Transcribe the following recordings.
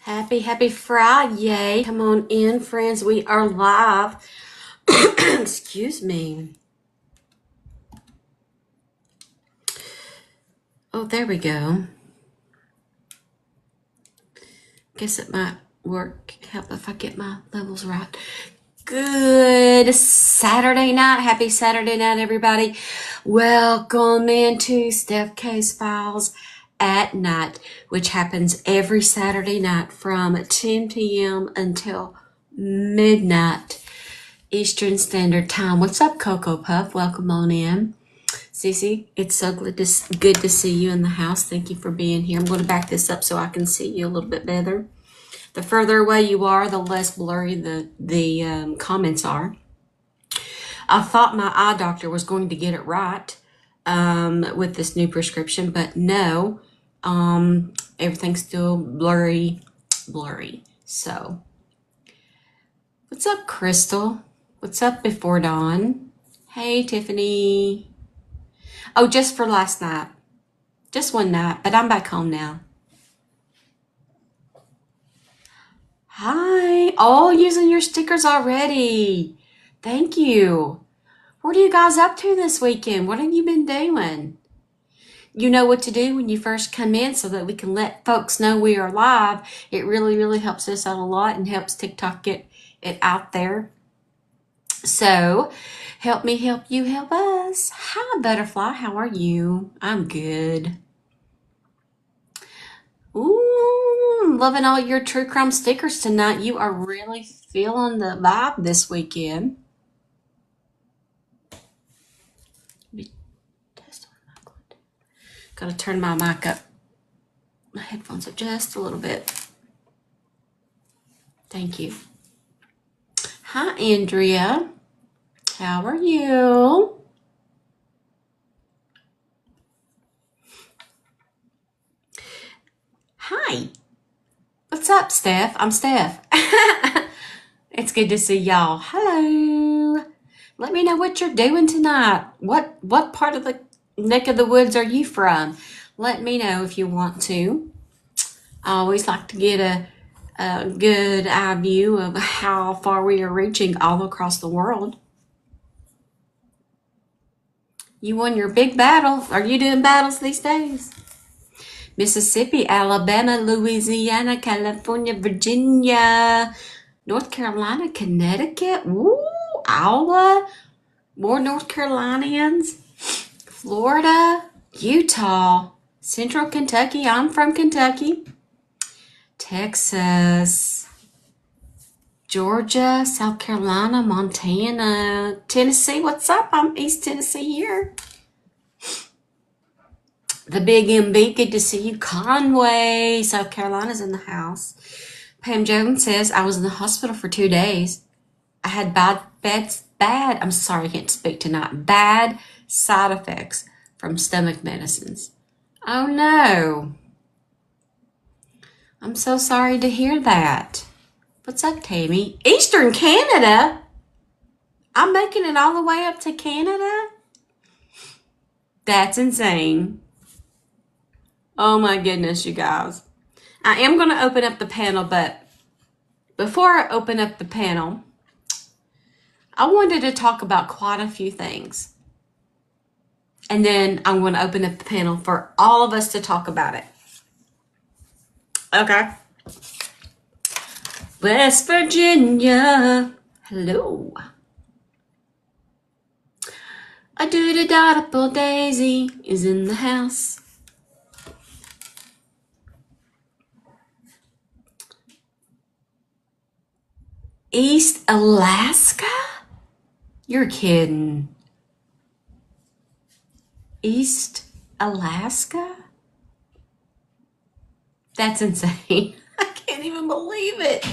Happy Friday. Come on in, friends. We are live. Excuse me. Oh, there we go. Guess it might work. Help if I get my levels right. Good Saturday night. Happy Saturday night, everybody. Welcome into Steph Case Files at Night, which happens every Saturday night from 10 p.m. until midnight Eastern Standard Time. What's up, Cocoa Puff? Welcome on in. Cece, it's so good to see you in the house. Thank you for being here. I'm going to back this up so I can see you a little bit better. The further away you are, the less blurry the comments are. I thought my eye doctor was going to get it right with this new prescription, but no, everything's still blurry. So, what's up, Crystal? What's up, Before Dawn? Hey, Tiffany. Oh, just for last night. Just one night, but I'm back home now. Hi. Oh, using your stickers already. Thank you. What are you guys up to this weekend? What have you been doing? You know what to do when you first come in so that we can let folks know we are live. It really helps us out a lot and helps TikTok get it out there. So, help me help you help us. Hi, Butterfly. How are you? I'm good. Ooh, loving all your True Crime stickers tonight. You are really feeling the vibe this weekend. Got to turn my mic up, my headphones up just a little bit. Thank you. Hi, Andrea. How are you? Hi. What's up, Steph? I'm Steph. It's good to see y'all. Hello. Let me know what you're doing tonight. What part of the neck of the woods are you from? Let me know if you want to. I always like to get a good eye view of how far we are reaching all across the world. You won your big battle. Are you doing battles these days? Mississippi, Alabama, Louisiana, California, Virginia, North Carolina, Connecticut, woo, Iowa, more North Carolinians, Florida, Utah, Central Kentucky, I'm from Kentucky, Texas, Georgia, South Carolina, Montana, Tennessee. What's up? I'm East Tennessee here. The Big MB, good to see you. Conway, South Carolina's in the house. Pam Jones says, I was in the hospital for 2 days. I had I'm sorry, I can't speak tonight. Bad side effects from stomach medicines. Oh no. I'm so sorry to hear that. What's up, Tammy? Eastern Canada? I'm making it all the way up to Canada? That's insane. Oh my goodness, you guys. I am going to open up the panel, but before I open up the panel, I wanted to talk about quite a few things. And then I'm going to open up the panel for all of us to talk about it. Okay. West Virginia. Hello. A doodle-doddle daisy is in the house. East Alaska? You're kidding. East Alaska? That's insane. I can't even believe it.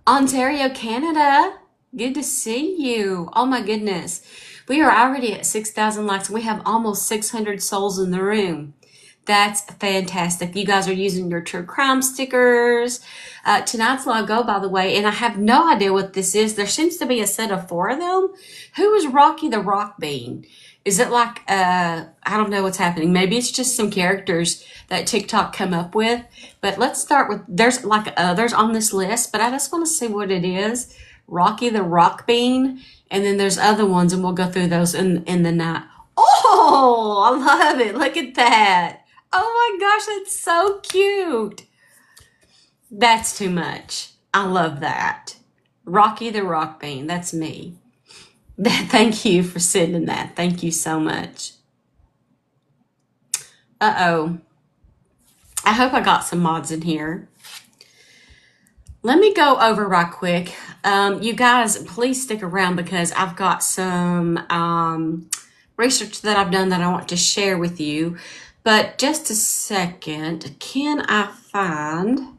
Ontario, Canada. Good to see you. Oh my goodness. We are already at 6,000 likes. We have almost 600 souls in the room. That's fantastic. You guys are using your True Crime stickers. Tonight's logo, by the way, and I have no idea what this is. There seems to be a set of 4 of them. Who is Rocky the Rock Bean? Is it like I don't know what's happening. Maybe it's just some characters that TikTok come up with. But let's start with there's like others on this list, but I just want to see what it is. Rocky the Rock Bean, and then there's other ones, and we'll go through those in the night. Oh, I love it. Look at that. Oh my gosh, that's so cute. That's too much. I love that. Rocky the Rock Bean. That's me. Thank you for sending that. Thank you so much. Uh-oh. I hope I got some mods in here. Let me go over right quick. You guys, please stick around because I've got some research that I've done that I want to share with you. But just a second. Can I find...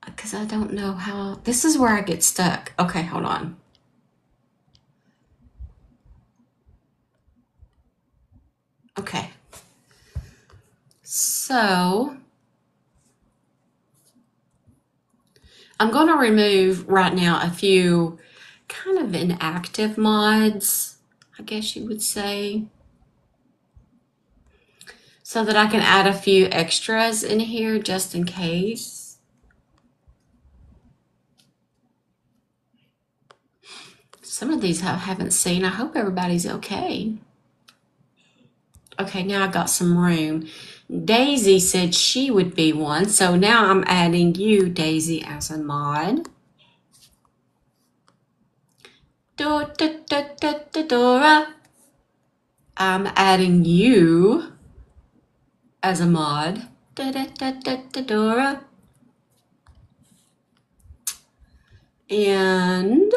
because I don't know how, this is where I get stuck. Okay, hold on. Okay. So, I'm going to remove right now a few kind of inactive mods, I guess you would say, so that I can add a few extras in here just in case. Some of these I haven't seen. I hope everybody's okay. Okay, now I got some room. Daisy said she would be one, so now I'm adding you, Daisy, as a mod. Dora. I'm adding you as a mod. Dora. And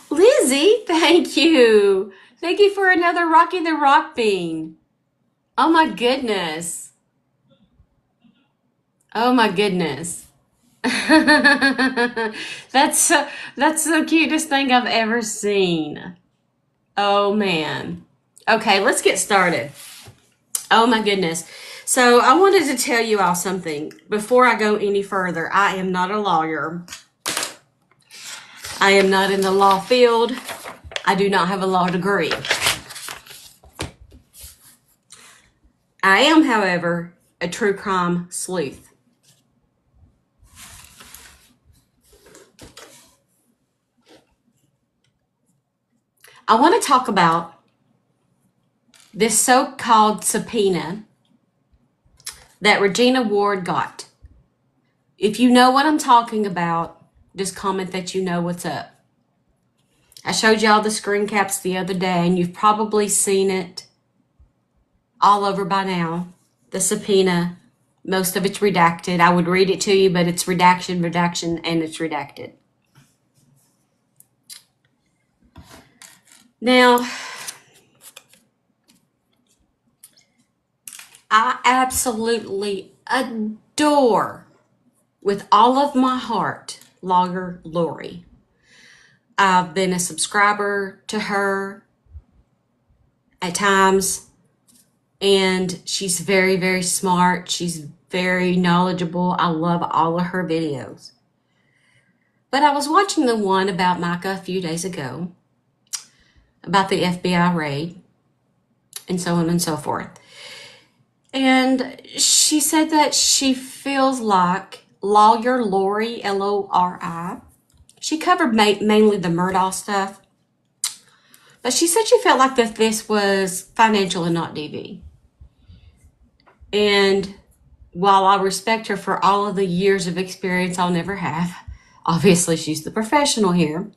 Lizzie, thank you. Thank you for another Rocky the Rock Bean. Oh my goodness. Oh my goodness. that's the cutest thing I've ever seen. Oh man. Okay, let's get started. Oh my goodness. So I wanted to tell you all something before I go any further. I am not a lawyer. I am not in the law field. I do not have a law degree. I am, however, a true crime sleuth. I want to talk about this so-called subpoena that Regina Ward got. If you know what I'm talking about, just comment that you know what's up. I showed y'all the screen caps the other day, and you've probably seen it all over by now. The subpoena, most of it's redacted. I would read it to you, but it's redaction, and it's redacted. Now, I absolutely adore, with all of my heart, Lawyer Lori. I've been a subscriber to her at times, and she's very, very smart. She's very knowledgeable. I love all of her videos. But I was watching the one about Mica a few days ago, about the FBI raid, and so on and so forth. And she said that she feels like Lawyer Lori, Lori, she covered mainly the Murdaugh stuff, but she said she felt like that this was financial and not DV. And while I respect her for all of the years of experience I'll never have, obviously she's the professional here,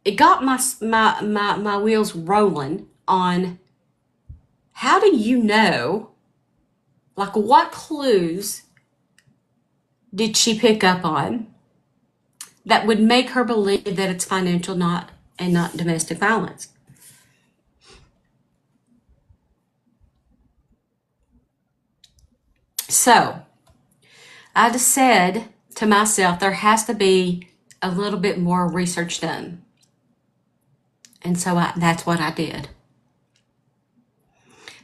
it got my wheels rolling on how do you know, like what clues did she pick up on that would make her believe that it's financial not domestic violence? So I just said to myself, there has to be a little bit more research done. And so that's what I did.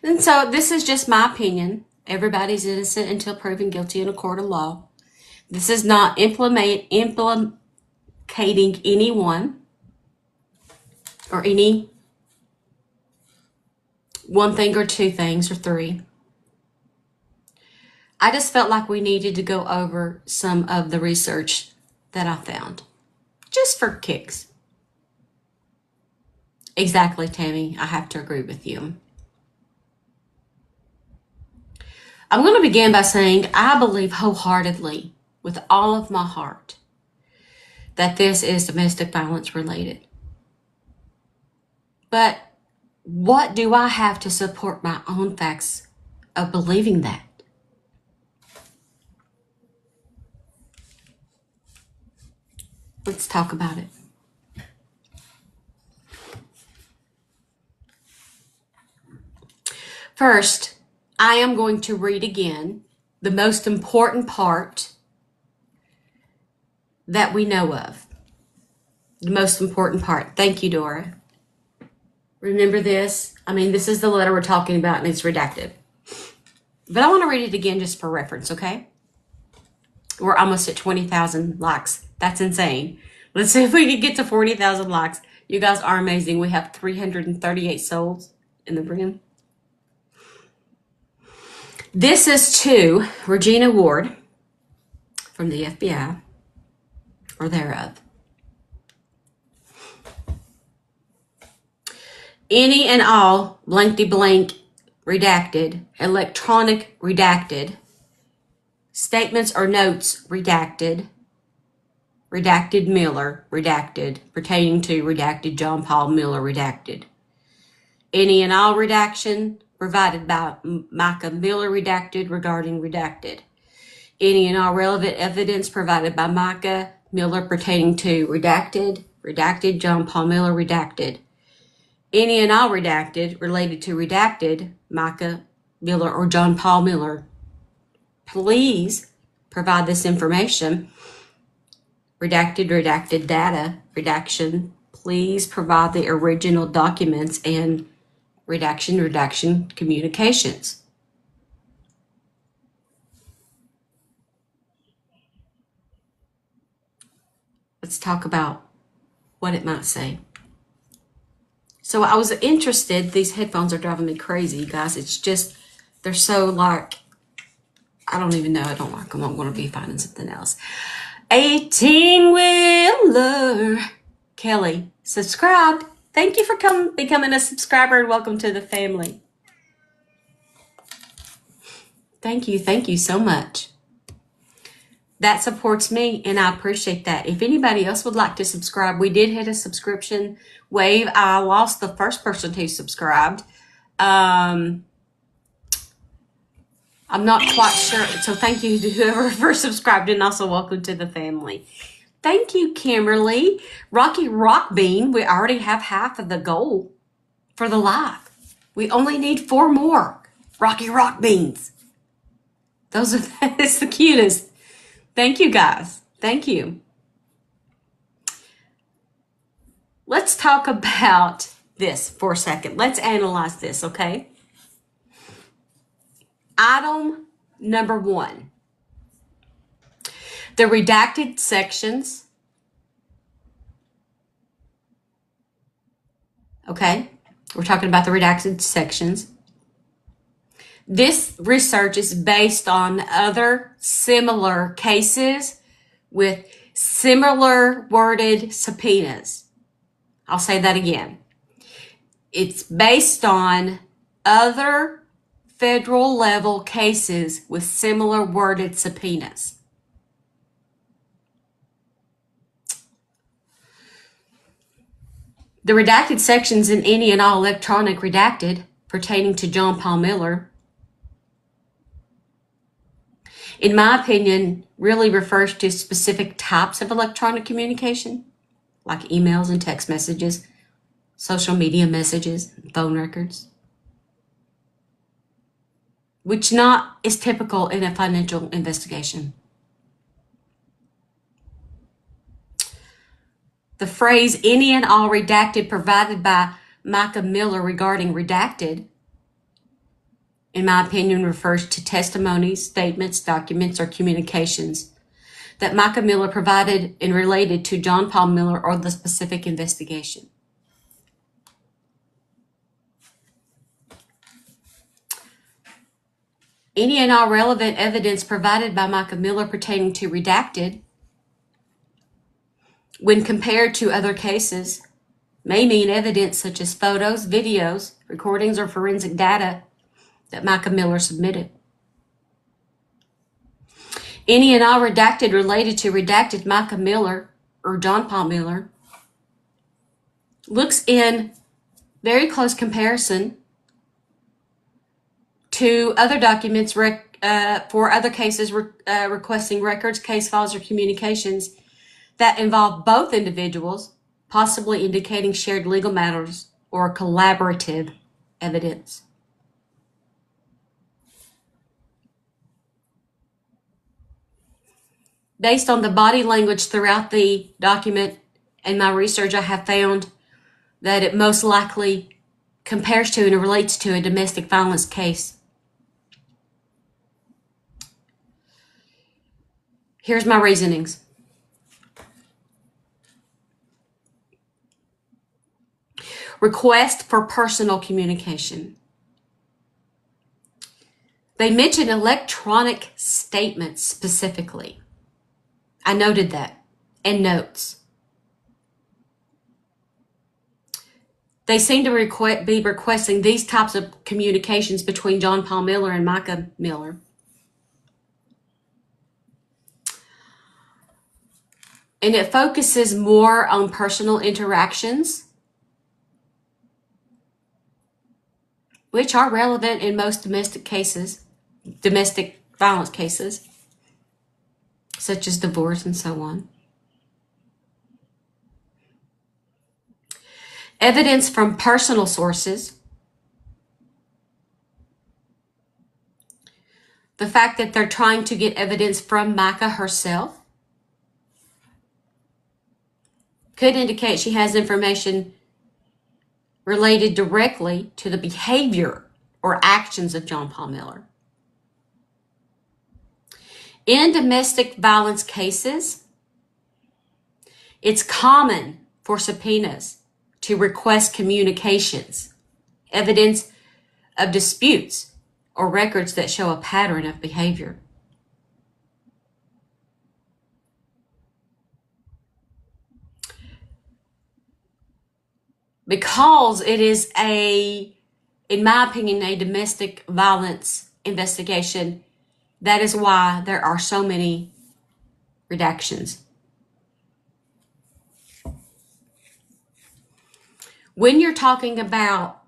And so this is just my opinion. Everybody's innocent until proven guilty in a court of law. This is not implicating anyone or any one thing or two things or three. I just felt like we needed to go over some of the research that I found, just for kicks. Exactly, Tammy. I have to agree with you. I'm going to begin by saying I believe wholeheartedly, with all of my heart, that this is domestic violence related. But what do I have to support my own facts of believing that? Let's talk about it. First, I am going to read again the most important part that we know of. The most important part. Thank you, Dora. Remember this? This is the letter we're talking about, and it's redacted. But I want to read it again just for reference, okay? We're almost at 20,000 likes. That's insane. Let's see if we can get to 40,000 likes. You guys are amazing. We have 338 souls in the room. This is to Regina Ward from the FBI, or thereof. Any and all blankety blank redacted, electronic redacted, statements or notes redacted, redacted Miller redacted, pertaining to redacted John Paul Miller redacted. Any and all redaction provided by Mica Miller redacted regarding redacted. Any and all relevant evidence provided by Mica Miller pertaining to redacted John Paul Miller redacted. Any and all redacted related to redacted Mica Miller or John Paul Miller. Please provide this information. Redacted data, redaction. Please provide the original documents and redaction communications. Let's talk about what it might say. So I was interested. These headphones are driving me crazy, you guys. It's just, they're so like, I don't even know. I don't like them. I'm going to be finding something else. 18-wheeler. Kelly, subscribed. Thank you for becoming a subscriber, and welcome to the family. Thank you so much. That supports me, and I appreciate that. If anybody else would like to subscribe, we did hit a subscription wave. I lost the first person who subscribed. I'm not quite sure. So thank you to whoever first subscribed, and also welcome to the family. Thank you, Kimberly. Rocky Rock Bean, we already have half of the goal for the live. We only need 4 more Rocky Rock Beans. It's the cutest. Thank you, guys. Thank you. Let's talk about this for a second. Let's analyze this, okay? Item number 1. The redacted sections. Okay? We're talking about the redacted sections. This research is based on other similar cases with similar worded subpoenas. I'll say that again. It's based on other federal level cases with similar worded subpoenas. The redacted sections in any and all electronic redacted pertaining to John Paul Miller, in my opinion, really refers to specific types of electronic communication, like emails and text messages, social media messages, phone records, which not is typical in a financial investigation. The phrase any and all redacted provided by Mica Miller regarding redacted in my opinion, refers to testimonies, statements, documents, or communications that Mica Miller provided and related to John Paul Miller or the specific investigation. Any and all relevant evidence provided by Mica Miller pertaining to redacted, when compared to other cases, may mean evidence such as photos, videos, recordings, or forensic data that Mica Miller submitted. Any and all redacted related to redacted Mica Miller or John Paul Miller looks in very close comparison to other documents for other cases requesting records, case files, or communications that involve both individuals, possibly indicating shared legal matters or collaborative evidence. Based on the body language throughout the document and my research, I have found that it most likely compares to and relates to a domestic violence case. Here's my reasonings. Request for personal communication. They mention electronic statements specifically. I noted that in notes. They seem to be requesting these types of communications between John Paul Miller and Mica Miller. And it focuses more on personal interactions, which are relevant in most domestic violence cases, such as divorce and so on. Evidence from personal sources. The fact that they're trying to get evidence from Mica herself could indicate she has information related directly to the behavior or actions of John Paul Miller. In domestic violence cases, it's common for subpoenas to request communications, evidence of disputes, or records that show a pattern of behavior. Because it is in my opinion, a domestic violence investigation, that is why there are so many redactions. When you're talking about,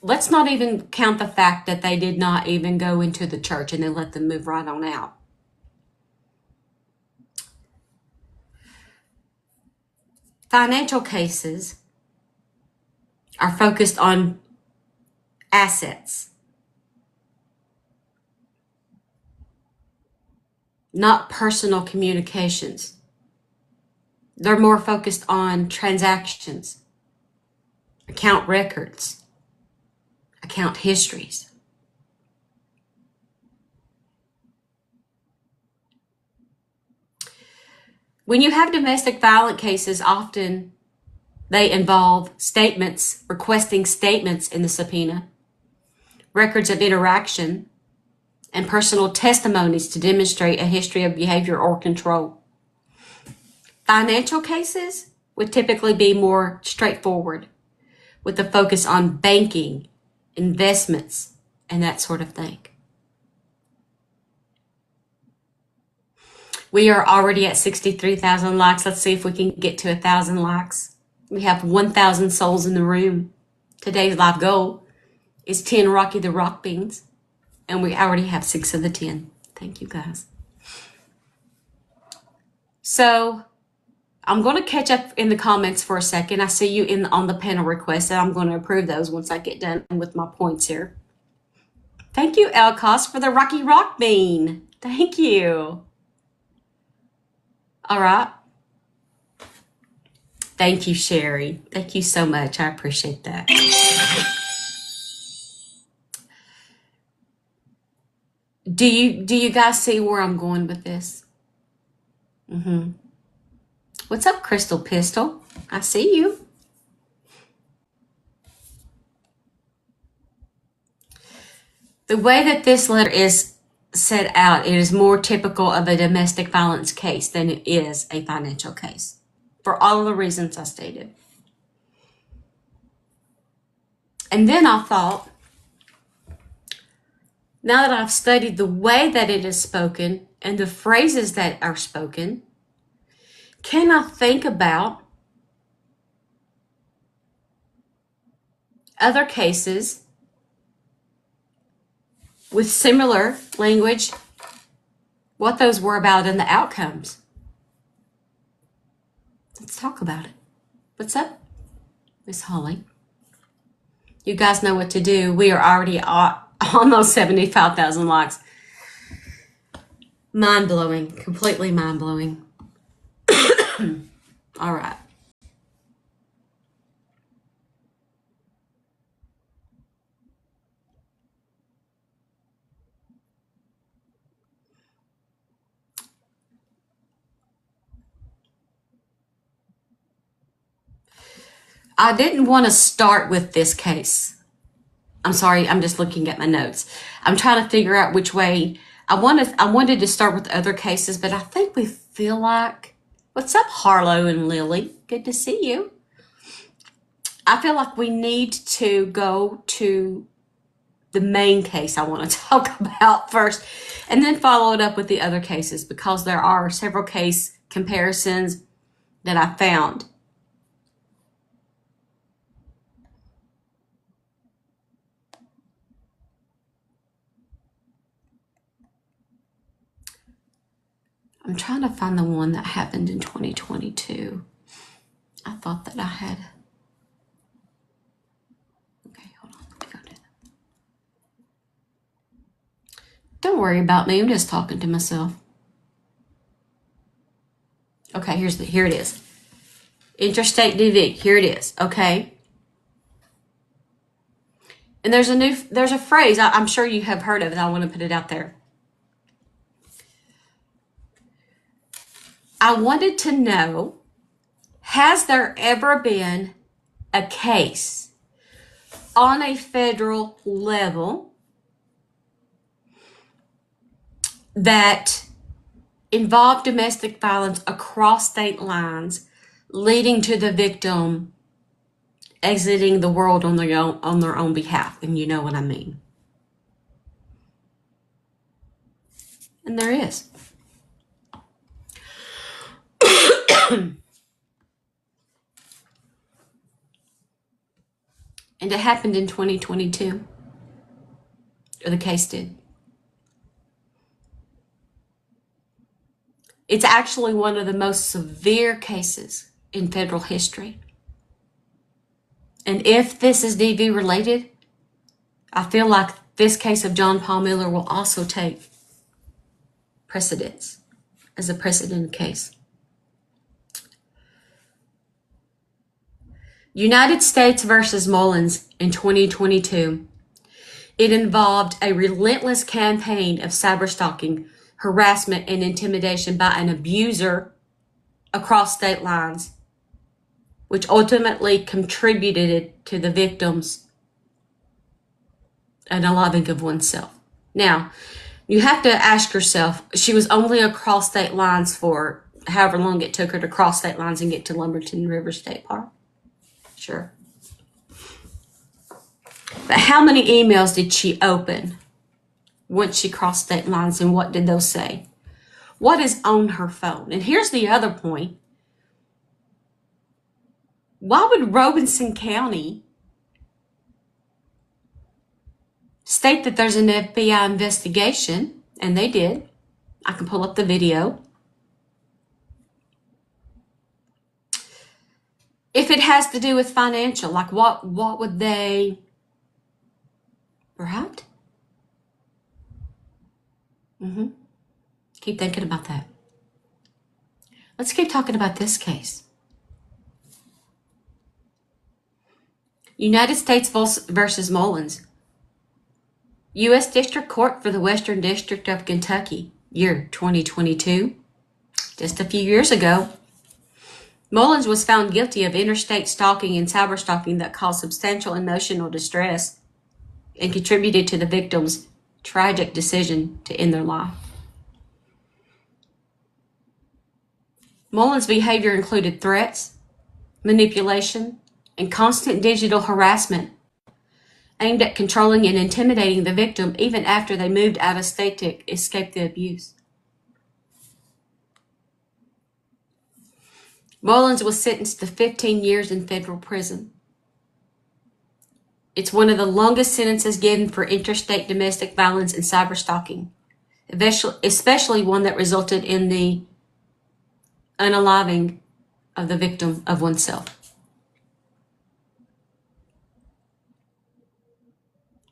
let's not even count the fact that they did not even go into the church and then let them move right on out. Financial cases are focused on assets, not personal communications. They're more focused on transactions, account records, account histories. When you have domestic violence cases, often they involve statements, requesting statements in the subpoena, records of interaction, and personal testimonies to demonstrate a history of behavior or control. Financial cases would typically be more straightforward, with a focus on banking, investments, and that sort of thing. We are already at 63,000 likes. Let's see if we can get to 1,000 likes. We have 1,000 souls in the room. Today's live goal is 10 Rocky the Rock Beans, and we already have 6 of the 10. Thank you, guys. So I'm going to catch up in the comments for a second. I see you on the panel requests, and I'm going to approve those once I get done with my points here. Thank you, Elcos, for the Rocky Rock Bean. Thank you. All right. Thank you, Sherry. Thank you so much. I appreciate that. Do you guys see where I'm going with this? What's up, Crystal Pistol? I see you. The way that this letter is set out, it is more typical of a domestic violence case than it is a financial case, for all of the reasons I stated. And then I thought, now that I've studied the way that it is spoken and the phrases that are spoken, can I think about other cases with similar language, what those were about and the outcomes? Let's talk about it. What's up, Miss Holly? You guys know what to do. We are already almost 75,000 likes. Mind-blowing. Completely mind-blowing. All right. I didn't want to start with this case. I'm sorry, I'm just looking at my notes. I'm trying to figure out which way. I wanted to start with other cases, but I think we feel like, what's up, Harlow and Lily? Good to see you. I feel like we need to go to the main case I want to talk about first, and then follow it up with the other cases, because there are several case comparisons that I found. I'm trying to find the one that happened in 2022. I thought that I had. Okay, hold on. Let me go to that. Don't worry about me. I'm just talking to myself. Okay, here it is. Interstate DV. Here it is. Okay. And there's a phrase. I'm sure you have heard of it. I want to put it out there. I wanted to know, has there ever been a case on a federal level that involved domestic violence across state lines, leading to the victim exiting the world on their own behalf? And you know what I mean. And there is. And it happened in 2022, or the case did. It's actually one of the most severe cases in federal history. And if this is DV related, I feel like this case of John Paul Miller will also take precedence as a precedent case. United States versus Mullins in 2022. It involved a relentless campaign of cyberstalking, harassment, and intimidation by an abuser across state lines, which ultimately contributed to the victim's unaliving of oneself. Now, you have to ask yourself, she was only across state lines for however long it took her to cross state lines and get to Lumberton River State Park. Sure. But how many emails did she open once she crossed state lines, and what did those say? What is on her phone? And here's the other point. Why would Robinson County state that there's an FBI investigation? And they did. I can pull up the video. If it has to do with financial, like what would they, right? Keep thinking about that. Let's keep talking about this case. United States versus Mullins. U.S. District Court for the Western District of Kentucky, year 2022. Just a few years ago, Mullins was found guilty of interstate stalking and cyber stalking that caused substantial emotional distress and contributed to the victim's tragic decision to end their life. Mullins' behavior included threats, manipulation, and constant digital harassment aimed at controlling and intimidating the victim even after they moved out of state to escape the abuse. Mullins was sentenced to 15 years in federal prison. It's one of the longest sentences given for interstate domestic violence and cyber stalking, especially one that resulted in the unaliving of the victim of oneself.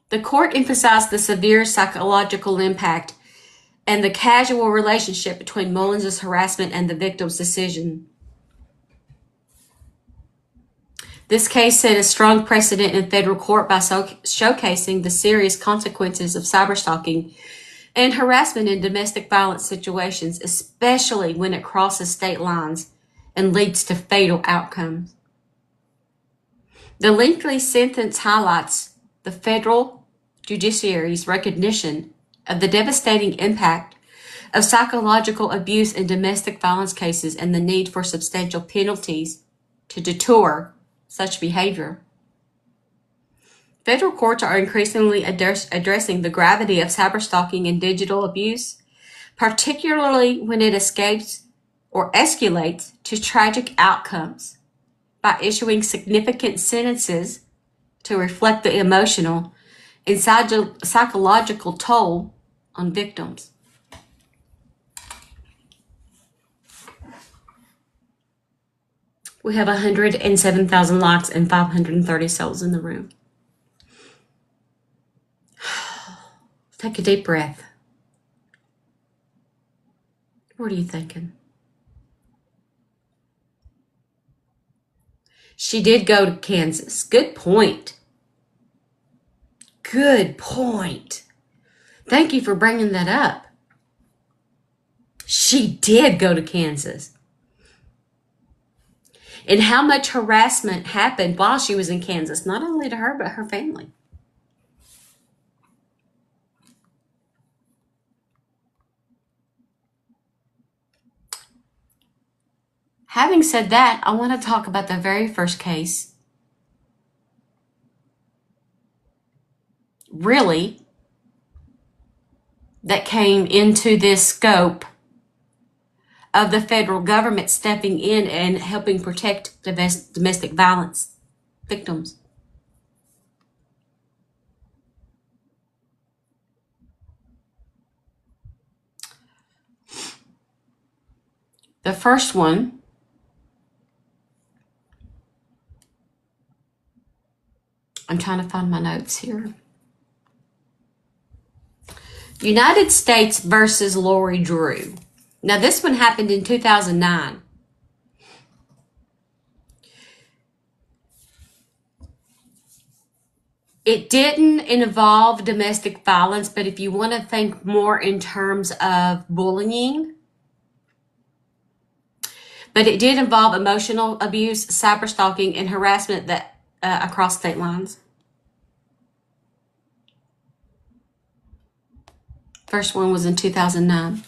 The court emphasized the severe psychological impact and the casual relationship between Mullins' harassment and the victim's decision. This case set a strong precedent in federal court by showcasing the serious consequences of cyberstalking and harassment in domestic violence situations, especially when it crosses state lines and leads to fatal outcomes. The lengthy sentence highlights the federal judiciary's recognition of the devastating impact of psychological abuse in domestic violence cases and the need for substantial penalties to deter such behavior. Federal courts are increasingly addressing the gravity of cyberstalking and digital abuse, particularly when it escapes or escalates to tragic outcomes, by issuing significant sentences to reflect the emotional and psychological toll on victims. We have 107,000 likes and 530 souls in the room. Take a deep breath. What are you thinking? She did go to Kansas. Good point. Good point. Thank you for bringing that up. She did go to Kansas. And how much harassment happened while she was in Kansas, not only to her, but her family. Having said that, I want to talk about the very first case, really, that came into this scope of the federal government stepping in and helping protect domestic violence victims. The first one I'm trying to find my notes here. United States versus Lori Drew. Now, this one happened in 2009. It didn't involve domestic violence, but if you want to think more in terms of bullying, but it did involve emotional abuse, cyberstalking, and harassment that across state lines. First one was in 2009.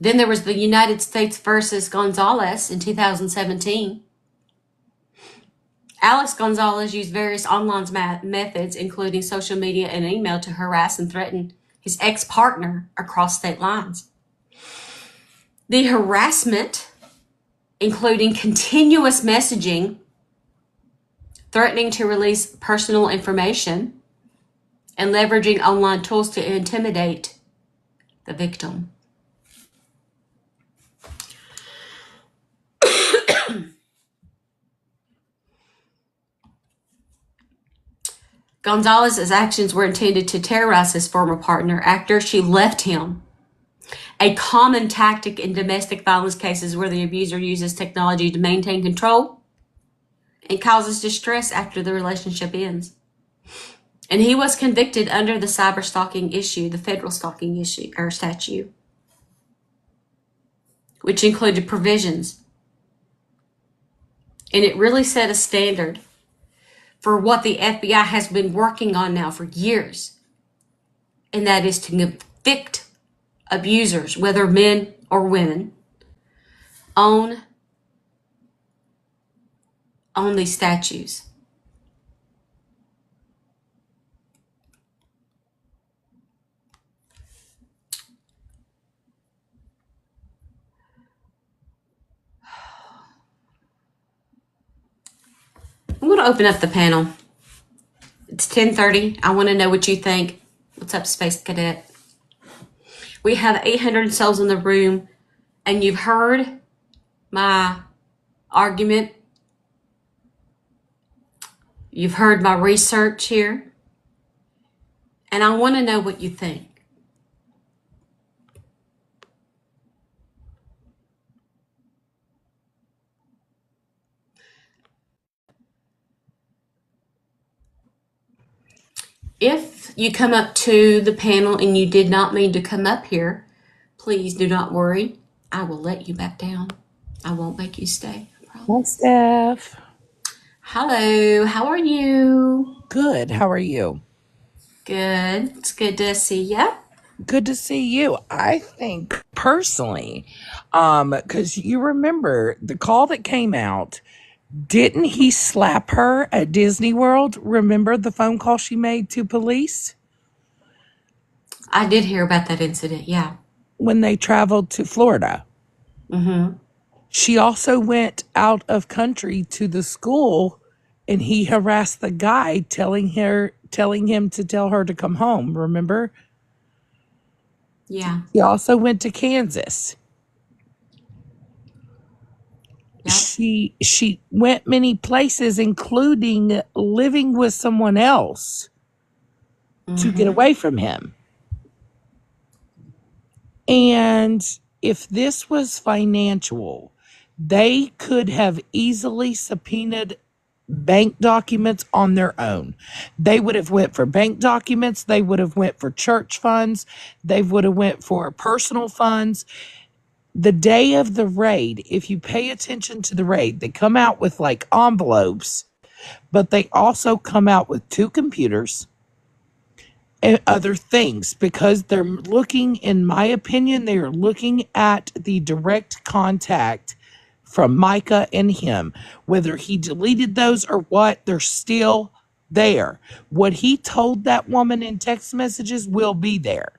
Then there was the United States versus Gonzalez in 2017. Alex Gonzalez used various online methods, including social media and email, to harass and threaten his ex-partner across state lines. The harassment, including continuous messaging, threatening to release personal information, and leveraging online tools to intimidate the victim. Gonzalez's actions were intended to terrorize his former partner after she left him. A common tactic in domestic violence cases where the abuser uses technology to maintain control and causes distress after the relationship ends. And he was convicted under the cyber stalking issue, the federal stalking issue or statute, which included provisions. And it really set a standard for what the FBI has been working on now for years. And that is to convict abusers, whether men or women, on these statutes. I'm going to open up the panel. It's 10:30. I want to know what you think. What's up, Space Cadet? We have 800 souls in the room, and you've heard my argument. You've heard my research here, and I want to know what you think. If you come up to the panel and you did not mean to come up here, please do not worry. I will let you back down. I won't make you stay. I Hi, promise. Steph. Hello, how are you? Good. How are you? Good. It's good to see you. Good to see you. I think personally, because you remember the call that came out, didn't he slap her at Disney World? Remember the phone call she made to police I did hear about that incident. Yeah. when they traveled to Florida? Mm-hmm. She also went out of country to the school and he harassed the guy telling him to tell her to come home, remember? Yeah. He also went to Kansas. Yep. She went many places, including living with someone else to get away from him. And if this was financial, they could have easily subpoenaed bank documents on their own. They would have went for bank documents, they would have went for church funds, they would have went for personal funds. The day of the raid, if you pay attention to the raid, they come out with like envelopes, but they also come out with 2 computers and other things because they're looking, in my opinion, they are looking at the direct contact from Mica and him. Whether he deleted those or what, they're still there. What he told that woman in text messages will be there.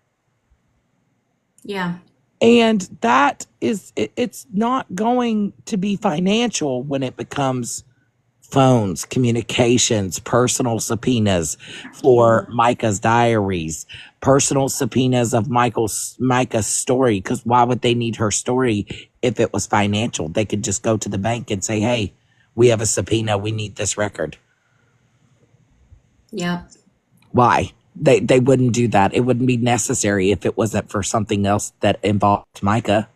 Yeah. And that is, it's not going to be financial when it becomes phones, communications, personal subpoenas for Micah's diaries, personal subpoenas of Micah's story. Because why would they need her story if it was financial? They could just go to the bank and say, hey, we have a subpoena. We need this record. Yep. Why? They wouldn't do that. It wouldn't be necessary if it wasn't for something else that involved Mica.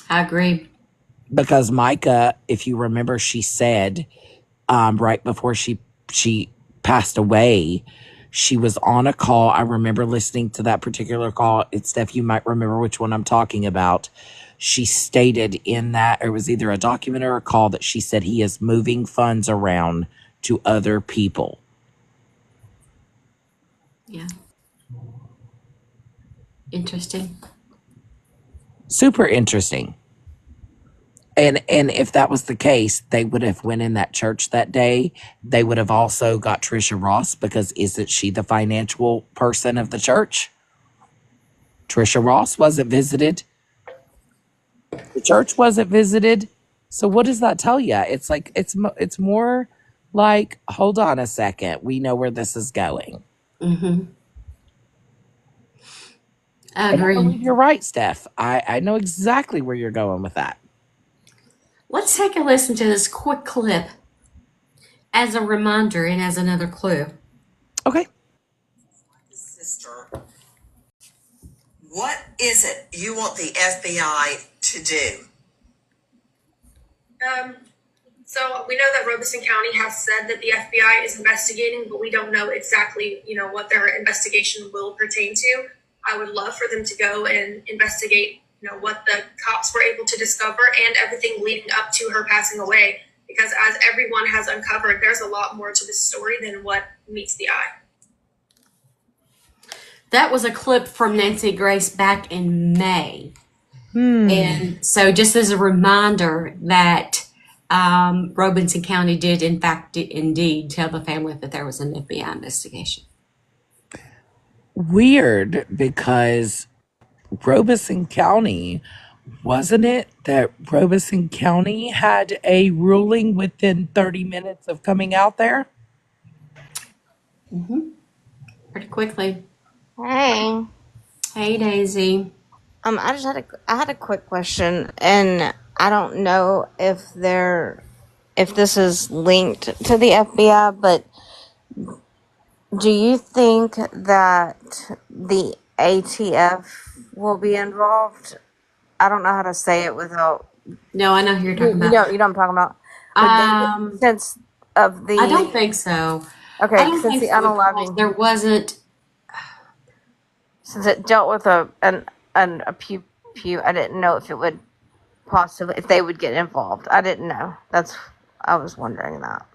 I agree. Because Mica, if you remember, she said right before she passed away, she was on a call. I remember listening to that particular call. It's Steph, you might remember which one I'm talking about. She stated in that, or it was either a document or a call, that she said he is moving funds around to other people. Yeah. Interesting. Super interesting. And if that was the case, they would have went in that church that day. They would have also got Trisha Ross, because isn't she the financial person of the church? Trisha Ross wasn't visited. The church wasn't visited. So what does that tell you? It's like it's more like, hold on a second, we know where this is going. Mm-hmm. I And I believe agree. you're right, Steph. I know exactly where you're going with that. Let's take a listen to this quick clip as a reminder and as another clue. Okay. Sister, what is it you want the FBI to do? So we know that Robeson County has said that the FBI is investigating, but we don't know exactly, what their investigation will pertain to. I would love for them to go and investigate, what the cops were able to discover and everything leading up to her passing away. Because as everyone has uncovered, there's a lot more to this story than what meets the eye. That was a clip from Nancy Grace back in May. And so just as a reminder that Robeson County did, in fact, indeed tell the family that there was an FBI investigation. Weird, because Robeson County, wasn't it that Robeson County had a ruling within 30 minutes of coming out there? Pretty quickly. Hey, Hey, Daisy. I just had a quick question, and I don't know if this is linked to the FBI, but do you think that the ATF will be involved? I don't know how to say it without. No, I know who you're talking You about. know what I'm talking about. But since of the I don't think so. okay, I don't since think the so because unaliving, there wasn't. since it dealt with a pew, I didn't know if it would possibly if they would get involved. I didn't know. I was wondering that.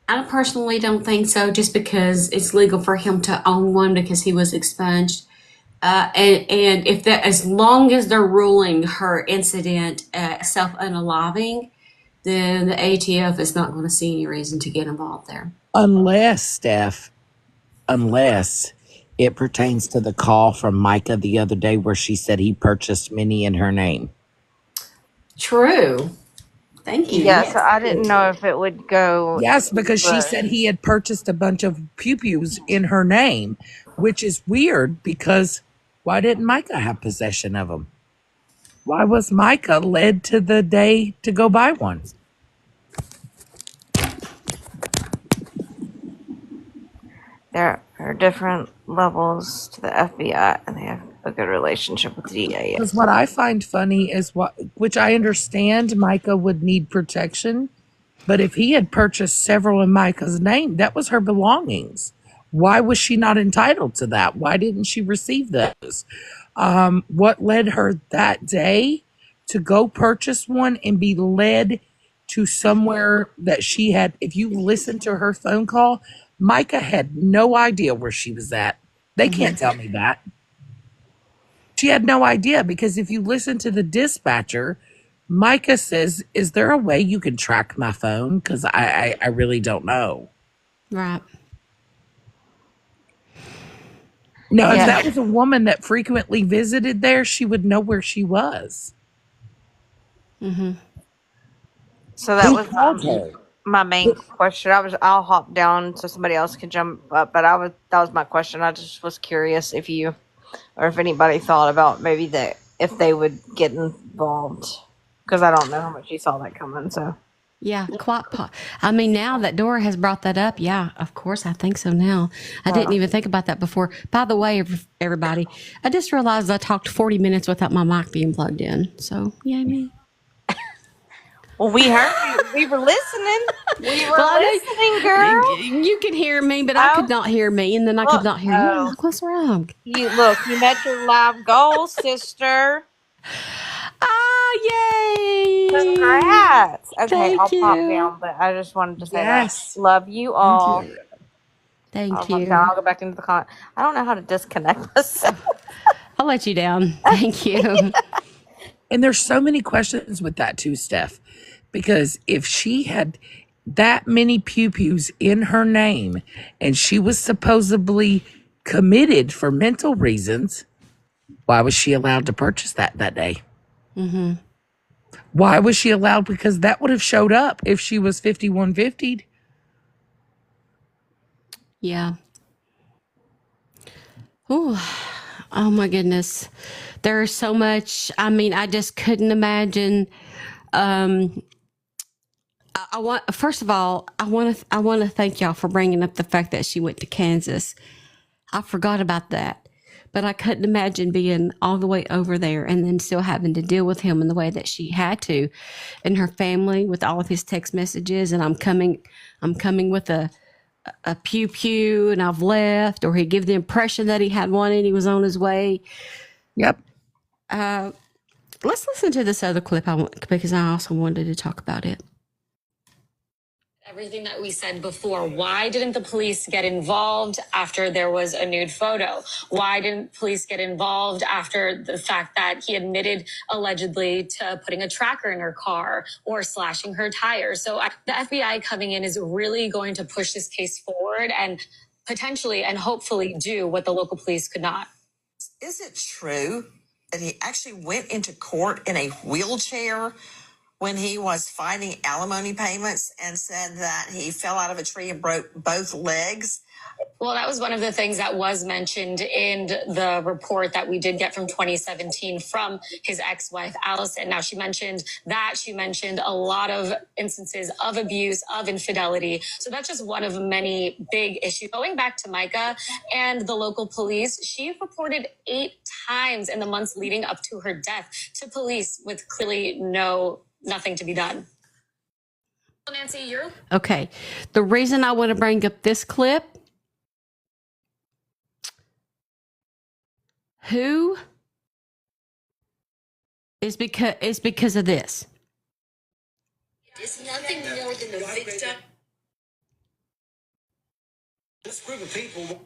I personally don't think so, just because it's legal for him to own one because he was expunged. And if that, as long as they're ruling her incident self-unaliving, then the ATF is not going to see any reason to get involved there. Unless, Steph, unless it pertains to the call from Mica the other day where she said he purchased many in her name. True. Thank you. Yeah, Yes. so I didn't know if it would go. Yes, because she said he had purchased a bunch of pew-pews in her name, which is weird because why didn't Mica have possession of them? Why was Mica led to the day to go buy one? There are different levels to the FBI, and they have a good relationship with the DA. Because what I find funny is which I understand Mica would need protection, but if he had purchased several in Mica's name, that was her belongings. Why was she not entitled to that? Why didn't she receive those? What led her that day to go purchase one and be led to somewhere that she had? If you listen to her phone call, Mica had no idea where she was at. They can't tell me that. She had no idea, because if you listen to the dispatcher, Mica says, is there a way you can track my phone? Because I really don't know. Right. No, Yeah. if that was a woman that frequently visited there, she would know where she was. So that Who was called her? my main question. I'll hop down so somebody else can jump up, but that was my question. I just was curious if you or if anybody thought about maybe if they would get involved, because I don't know how much you saw that coming. So Yeah, I mean, now that Dora has brought that up, yeah, of course, I think so now. I didn't even think about that before. By the way, everybody, I just realized I talked 40 minutes without my mic being plugged in. So, yay me. well, we heard you. We were listening. We were listening, girl. You could hear me, but I could not hear me, and then I could not hear you. Like, what's wrong? You met your live goal, sister. Yay! Congrats. Okay, Thank I'll you. pop down, but I just wanted to say Yes. that. Love you all. Thank I'll you. pop down. I'll go back into the con. I don't know how to disconnect myself. I'll let you down. Thank you. And there's so many questions with that too, Steph, because if she had that many pew-pews in her name and she was supposedly committed for mental reasons, why was she allowed to purchase that day? Why was she allowed? Because that would have showed up if she was 5150'd. Yeah. Ooh. Oh my goodness. There is so much. I mean, I just couldn't imagine. I want, first of all, I want to thank y'all for bringing up the fact that she went to Kansas. I forgot about that. but I couldn't imagine being all the way over there and then still having to deal with him in the way that she had to, and her family with all of his text messages. And I'm coming with a pew pew, and I've left, or he give the impression that he had one and he was on his way. Yep. Let's listen to this other clip because I also wanted to talk about it. Everything that we said before. Why didn't the police get involved after there was a nude photo? Why didn't police get involved after the fact that he admitted allegedly to putting a tracker in her car or slashing her tires? So the FBI coming in is really going to push this case forward and potentially and hopefully do what the local police could not. Is it true that he actually went into court in a wheelchair when he was fighting alimony payments and said that he fell out of a tree and broke both legs? Well, that was one of the things that was mentioned in the report that we did get from 2017 from his ex-wife, Allison. Now, she mentioned a lot of instances of abuse, of infidelity. So that's just one of many big issues. Going back to Mica and the local police, she reported 8 times in the months leading up to her death to police with clearly nothing to be done. Nancy, you're Okay. The reason I want to bring up this clip, is because of this. It's nothing more than the victim. This group of people,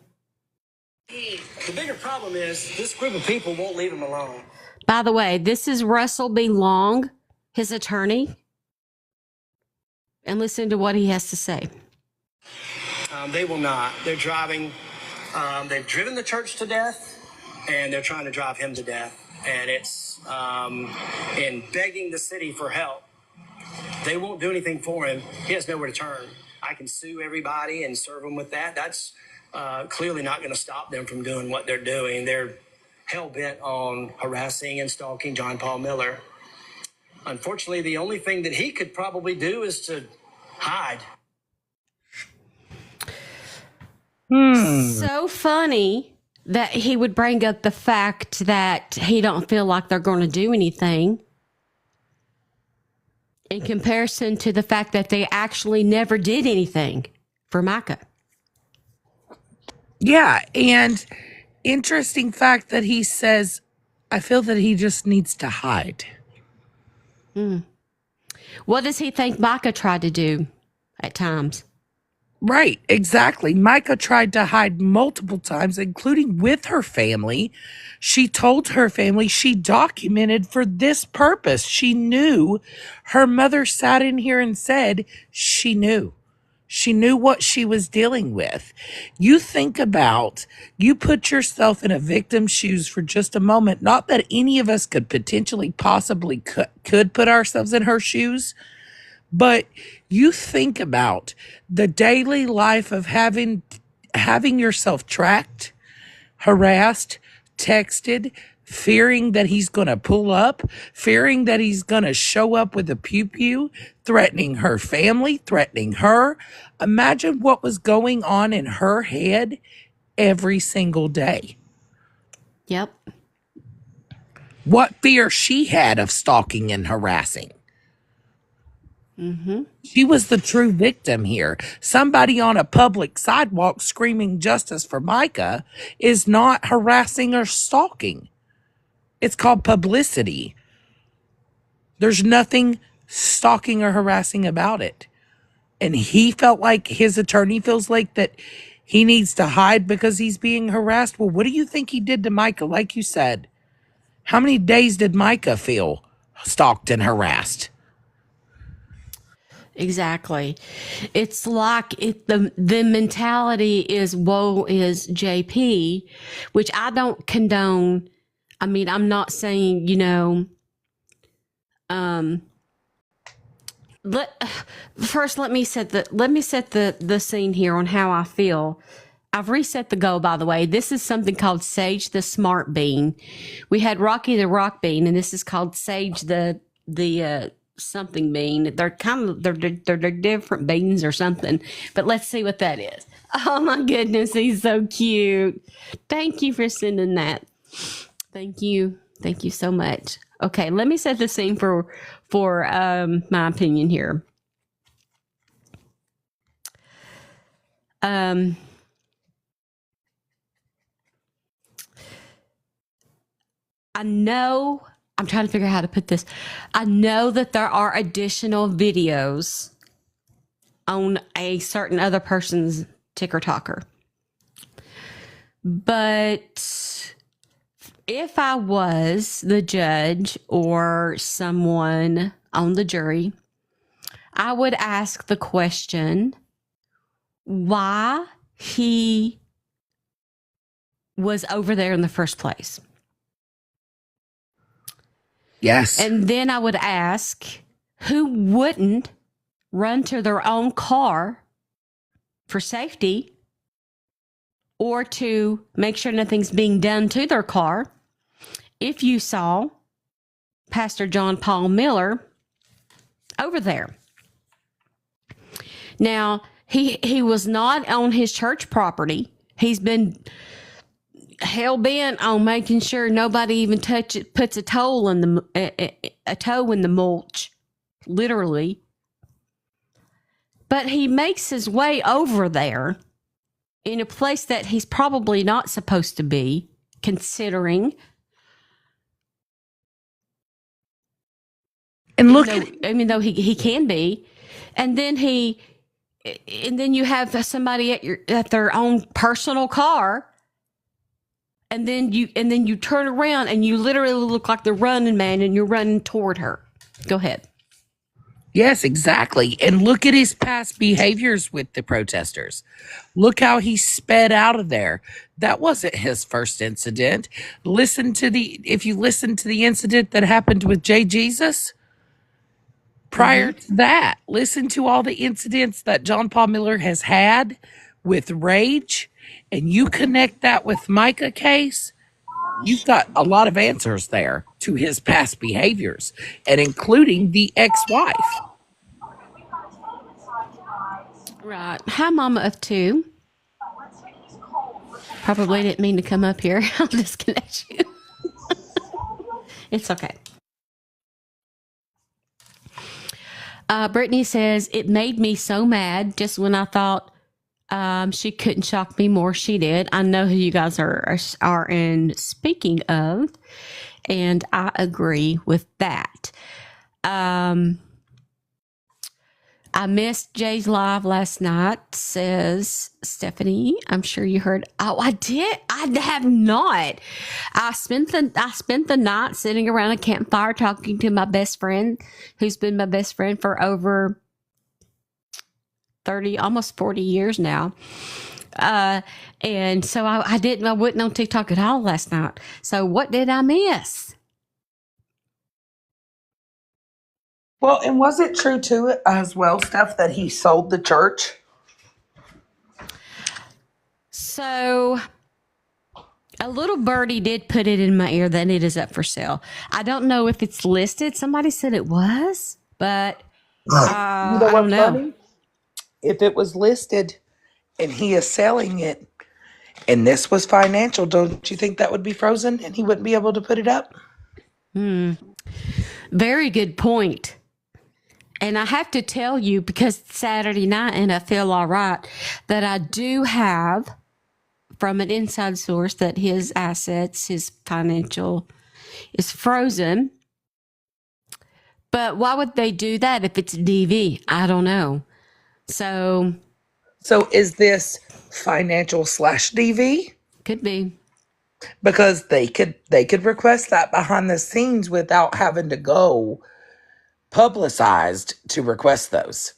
the bigger problem is this group of people won't leave him alone. By the way, this is Russell B. Long, his attorney. And listen to what he has to say. They will not. They're driving. They've driven the church to death, and they're trying to drive him to death. And it's in begging the city for help. They won't do anything for him. He has nowhere to turn. I can sue everybody and serve them with that. That's clearly not going to stop them from doing what they're doing. They're hell-bent on harassing and stalking John Paul Miller. Unfortunately, the only thing that he could probably do is to hide. So funny that he would bring up the fact that he don't feel like they're going to do anything in comparison to the fact that they actually never did anything for Mica. Yeah, and interesting fact that he says, I feel that he just needs to hide. What does he think Mica tried to do at times? Right, exactly. Mica tried to hide multiple times, including with her family. She told her family she documented for this purpose. She knew. Her mother sat in here and said she knew. She knew what she was dealing with. You think about, you put yourself in a victim's shoes for just a moment. Not that any of us could potentially possibly could put ourselves in her shoes, but you think about the daily life of having yourself tracked, harassed, texted, fearing that he's going to pull up, fearing that he's going to show up with a pew-pew, threatening her family, threatening her. Imagine what was going on in her head every single day. Yep. What fear she had of stalking and harassing. She was the true victim here. Somebody on a public sidewalk screaming justice for Mica is not harassing or stalking. It's called publicity. There's nothing stalking or harassing about it. And he felt like, his attorney feels like, that he needs to hide because he's being harassed. Well, what do you think he did to Mica? Like you said, how many days did Mica feel stalked and harassed? Exactly. It's like the mentality is woe is JP, which I don't condone. I mean, I'm not saying, let me set the scene here on how I feel. I've reset the goal, by the way. This is something called Sage the Smart Bean. We had Rocky the Rock Bean, and this is called Sage the something bean. They're kind of they're different beans or something. But let's see what that is. Oh my goodness, he's so cute. Thank you for sending that. Thank you so much. Okay, let me set the scene for my opinion here. I know, I'm trying to figure out how to put this. I know that there are additional videos on a certain other person's TikToker. But if I was the judge or someone on the jury, I would ask the question why he was over there in the first place. Yes. And then I would ask who wouldn't run to their own car for safety or to make sure nothing's being done to their car if you saw Pastor John Paul Miller over there. Now, he was not on his church property. He's been hell-bent on making sure nobody even puts a toe in the mulch, literally. But he makes his way over there in a place that he's probably not supposed to be, considering. And look, though he can be, and then you have somebody at their own personal car. And then you turn around and you literally look like the running man and you're running toward her. Go ahead. yes, exactly. And look at his past behaviors with the protesters. Look how he sped out of there. That wasn't his first incident. If you listen to the incident that happened with J. Jesus, prior to that, listen to all the incidents that John Paul Miller has had with rage, and you connect that with Mica case, you've got a lot of answers there to his past behaviors, and including the ex-wife. Right. Hi, Mama of Two. Probably didn't mean to come up here. I'll disconnect you. It's okay. Brittany says, it made me so mad just when I thought she couldn't shock me more. She did. I know who you guys are in speaking of, and I agree with that. I missed Jay's live last night, says Stephanie. I'm sure you heard. Oh, I did. I have not. I spent the night sitting around a campfire talking to my best friend, who's been my best friend for over 30, almost 40 years now. And so I wasn't on TikTok at all last night. So what did I miss? Well, and was it true too as well, Steph, that he sold the church? So a little birdie did put it in my ear that it is up for sale. I don't know if it's listed. Somebody said it was, but I don't know. Funny? If it was listed and he is selling it and this was financial, don't you think that would be frozen and he wouldn't be able to put it up? Very good point. And I have to tell you, because it's Saturday night and I feel all right, that I do have from an inside source that his assets, his financial, is frozen. But why would they do that if it's DV? I don't know. So is this financial /DV? could be. Because they could request that behind the scenes without having to go publicized to request those.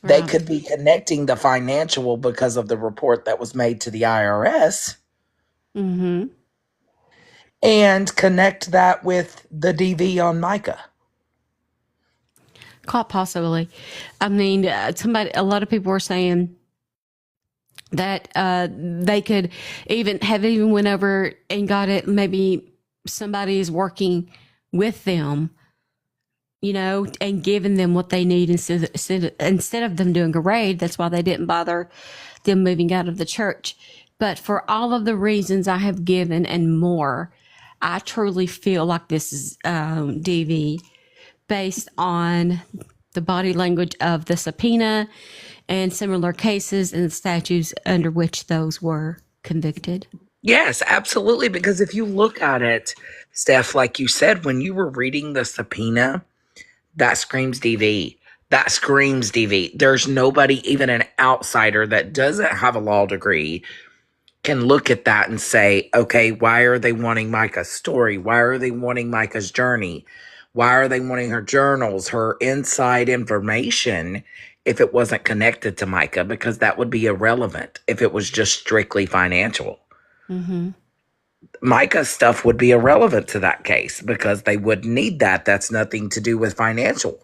They Right. could be connecting the financial because of the report that was made to the IRS Mm-hmm. and connect that with the DV on Mica. Quite possibly. I mean, a lot of people were saying that they could even went over and got it. Maybe somebody is working with them and giving them what they need instead of them doing a raid. That's why they didn't bother them moving out of the church. But for all of the reasons I have given and more, I truly feel like this is DV based on the body language of the subpoena and similar cases and statutes under which those were convicted. Yes, absolutely. Because if you look at it, Steph, like you said, when you were reading the subpoena, that screams DV. That screams DV. There's nobody, even an outsider that doesn't have a law degree, can look at that and say, okay, why are they wanting Mica's story? Why are they wanting Mica's journey? Why are they wanting her journals, her inside information, if it wasn't connected to Mica? Because that would be irrelevant if it was just strictly financial. Mm-hmm. Mica's stuff would be irrelevant to that case because they would need that. That's nothing to do with financial.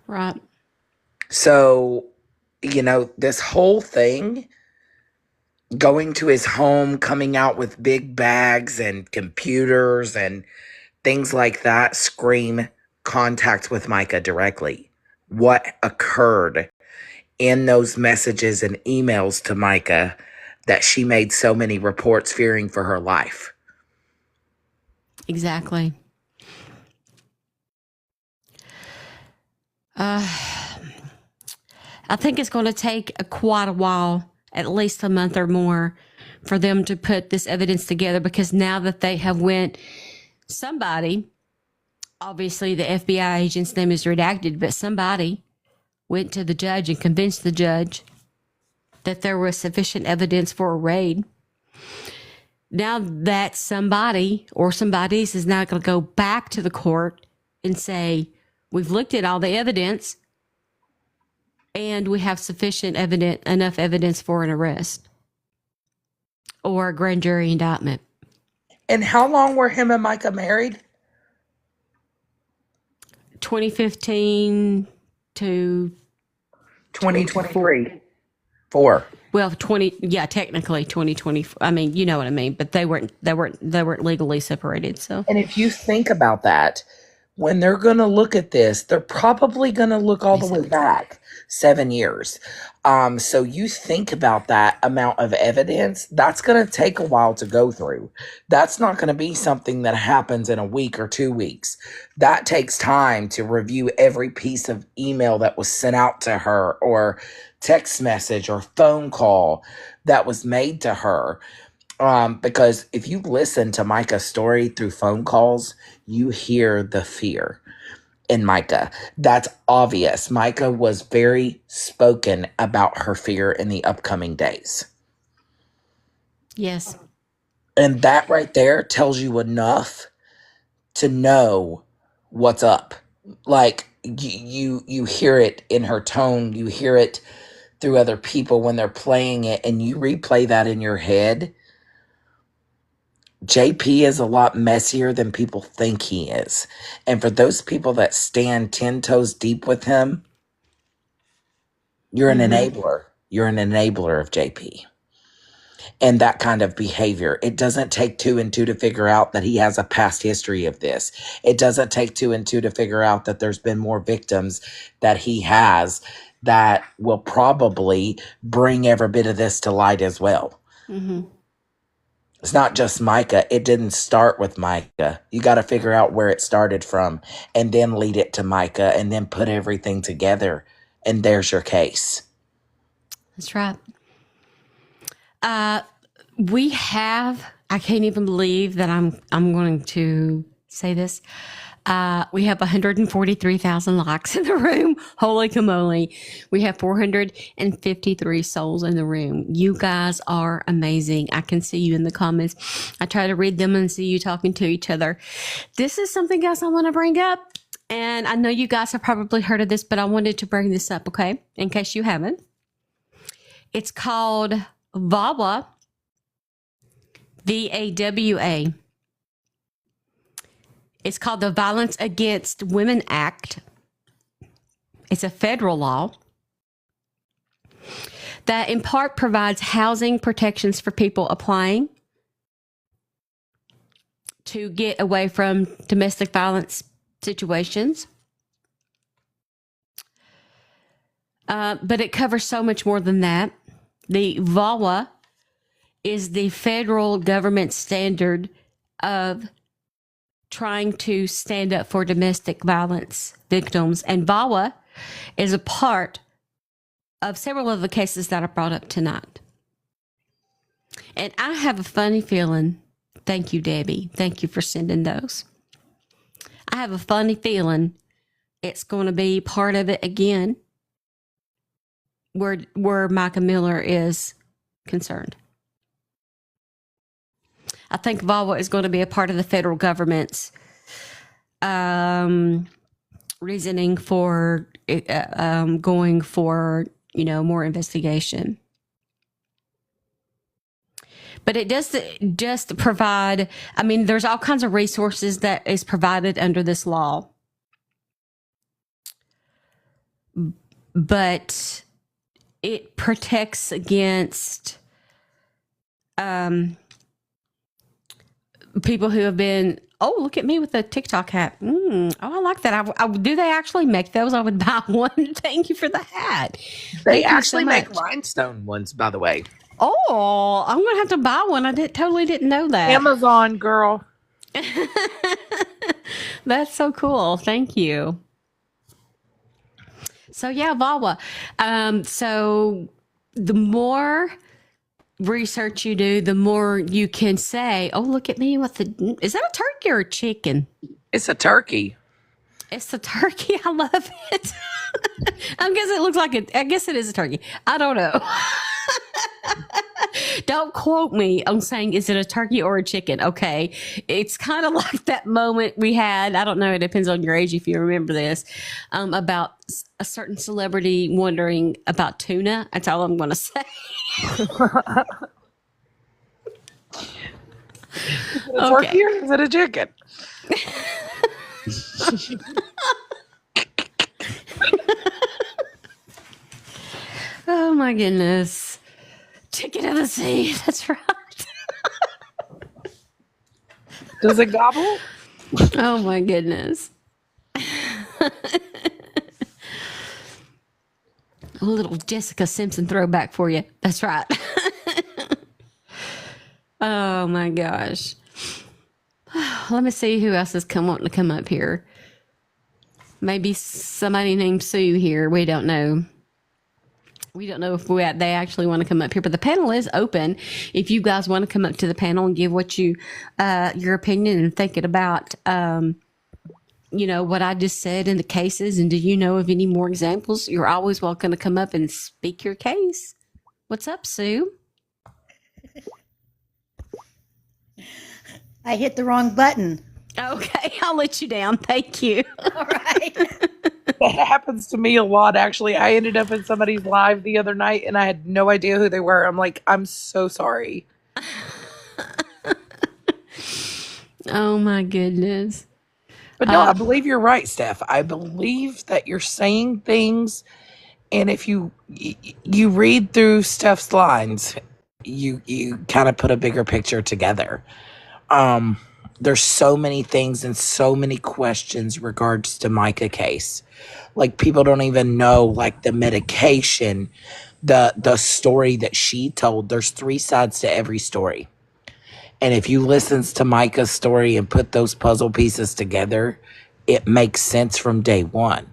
Right. So, this whole thing, going to his home, coming out with big bags and computers and things like that, scream contact with Mica directly. What occurred in those messages and emails to Mica that she made so many reports fearing for her life? Exactly. I think it's going to take quite a while, at least a month or more, for them to put this evidence together, because now that they have somebody, obviously the FBI agent's name is redacted, but somebody went to the judge and convinced the judge that there was sufficient evidence for a raid. Now that somebody or somebody's is now going to go back to the court and say, we've looked at all the evidence and we have enough evidence for an arrest or a grand jury indictment. And how long were him and Mica married? 2015 to 2023. 4. Well, technically 2020. I mean, you know what I mean, but they weren't legally separated. So, and if you think about that, when they're going to look at this, they're probably going to look all the way back 7 years. So you think about that amount of evidence, that's going to take a while to go through. That's not going to be something that happens in a week or 2 weeks. That takes time to review every piece of email that was sent out to her, or text message or phone call that was made to her. Because if you listen to Mica's story through phone calls, you hear the fear in Mica. That's obvious. Mica was very spoken about her fear in the upcoming days. yes. And that right there tells you enough to know what's up. Like, you hear it in her tone, you hear it through other people when they're playing it, and you replay that in your head. JP is a lot messier than people think he is. And for those people that stand 10 toes deep with him, you're an enabler. You're an enabler of JP. And that kind of behavior. It doesn't take 2 and 2 to figure out that he has a past history of this. It doesn't take 2 and 2 to figure out that there's been more victims that he has that will probably bring every bit of this to light as well. Mm-hmm. It's not just Mica. It didn't start with Mica. You got to figure out where it started from and then lead it to Mica and then put everything together. And there's your case. That's right. We have, I can't even believe that I'm going to say this. We have 143,000 likes in the room. Holy camole. We have 453 souls in the room. You guys are amazing. I can see you in the comments. I try to read them and see you talking to each other. This is something else I want to bring up. And I know you guys have probably heard of this, but I wanted to bring this up, okay? In case you haven't. It's called VAWA. VAWA. It's called the Violence Against Women Act. It's a federal law that in part provides housing protections for people applying to get away from domestic violence situations. But it covers so much more than that. The VAWA is the federal government standard of trying to stand up for domestic violence victims. And VAWA is a part of several of the cases that I brought up tonight. And I have a funny feeling, thank you, Debbie. Thank you for sending those. I have a funny feeling it's going to be part of it again where Mica Miller is concerned. I think VAWA is going to be a part of the federal government's reasoning for going for, more investigation. But it does just provide, there's all kinds of resources that is provided under this law. But it protects against people who have been, oh, look at me with the TikTok hat. Oh, I like that. Do they actually make those? I would buy one. Thank you for the hat. They actually make rhinestone ones, by the way. Oh, I'm going to have to buy one. I totally didn't know that. Amazon, girl. That's so cool. Thank you. So, yeah, VAWA. So the more research you do, the more you can say, oh, look at me with is that a turkey or a chicken? It's a turkey. It's a turkey. I love it. I guess it looks like it. I guess it is a turkey. I don't know. Don't quote me on saying, is it a turkey or a chicken? Okay. It's kind of like that moment we had. I don't know. It depends on your age if you remember this, about a certain celebrity wondering about tuna. That's all I'm going to say. Is it a turkey or is it a chicken? Oh my goodness. Chicken of the sea. That's right. Does it gobble? Oh my goodness. A little Jessica Simpson throwback for you. That's right. Oh my gosh. Let me see who else is wanting to come up here. Maybe somebody named Sue here. We don't know. We don't know if they actually want to come up here, but the panel is open. If you guys want to come up to the panel and give what your opinion and thinking about, what I just said in the cases, and do you know of any more examples? You're always welcome to come up and speak your case. What's up, Sue? I hit the wrong button. Okay, I'll let you down. Thank you. All right. That happens to me a lot, actually. I ended up in somebody's live the other night, and I had no idea who they were. I'm like, I'm so sorry. Oh, my goodness. But no, I believe you're right, Steph. I believe that you're saying things, and if you read through Steph's lines, you kind of put a bigger picture together. There's so many things and so many questions regards to Mica case. Like, people don't even know, like, the medication, the story that she told. There's 3 sides to every story. And if you listen to Mica's story and put those puzzle pieces together, it makes sense from day one.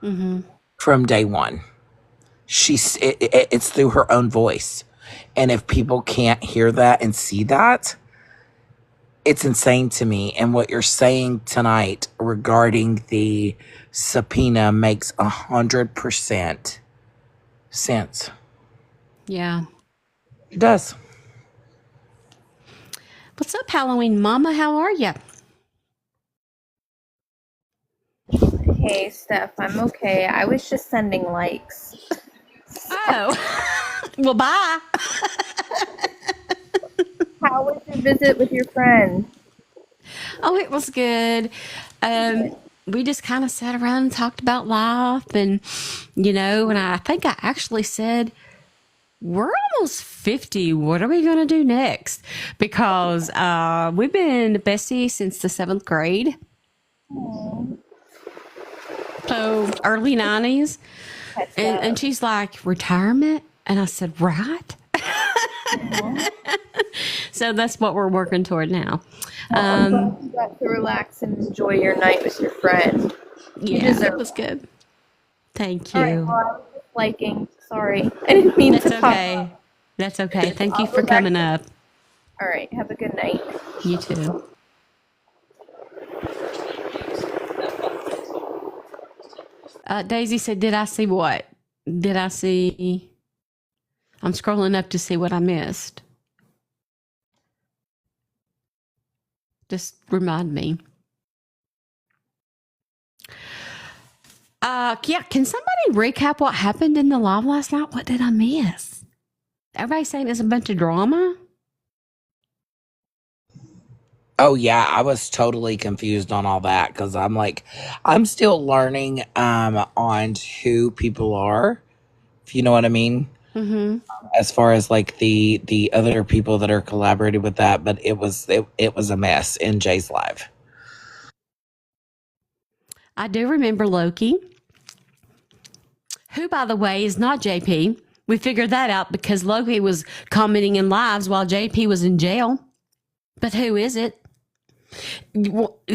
Mm-hmm. From day one. It's through her own voice. And if people can't hear that and see that, it's insane to me. And what you're saying tonight regarding the subpoena makes 100% sense. Yeah. It does. What's up, Halloween Mama? How are you? Hey, Steph, I'm okay. I was just sending likes. Oh. Well, bye. How was your visit with your friend? Oh, it was good. We just kind of sat around and talked about life, and and I think I actually said, we're almost 50. What are we going to do next? Because we've been besties since the 7th grade. Aww. So early 90s. catch And that. she's like, retirement? And I said, right. So that's what we're working toward now. I'm glad you got to relax and enjoy your night with your friend. You Yeah, deserve it was good. Thank All right, well, you. I was just liking. Sorry. I didn't mean That's to pop okay. up. That's okay. Thank you I'll for go back coming to. up. All right, have a good night. You too. Daisy said, did I see what? Did I see? I'm scrolling up to see what I missed. Just remind me. Yeah, can somebody recap what happened in the live last night? What did I miss? Everybody's saying it's a bunch of drama. Oh yeah, I was totally confused on all that because I'm like, I'm still learning on who people are, if you know what I mean. Mm-hmm. As far as like the other people that are collaborating with that, but it was a mess in Jay's live. I do remember Loki, who, by the way, is not JP. We figured that out because Loki was commenting in lives while JP was in jail. But who is it?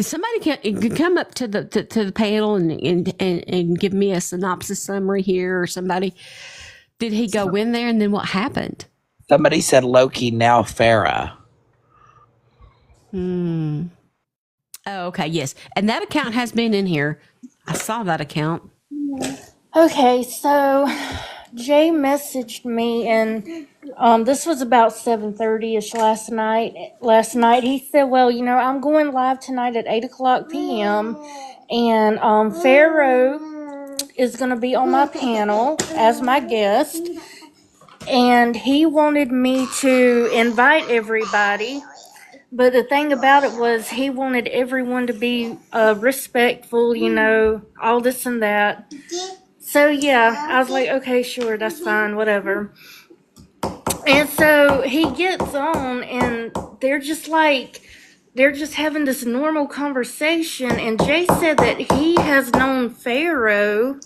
Somebody can come up to the panel and give me a synopsis summary here, or somebody. Did he go in there, and then what happened? Somebody said Loki, now Farah. Oh, okay, yes, and that account has been in here. I saw that account. Okay, so Jay messaged me, and this was about 7:30ish last night. He said, "Well, I'm going live tonight at 8:00 p.m. and Pharaoh is going to be on my panel as my guest, and he wanted me to invite everybody." But the thing about it was, he wanted everyone to be respectful, all this and that. So yeah, I was like, okay, sure, that's fine, whatever. And so he gets on, and they're just having this normal conversation. And Jay said that he has known Pharaoh,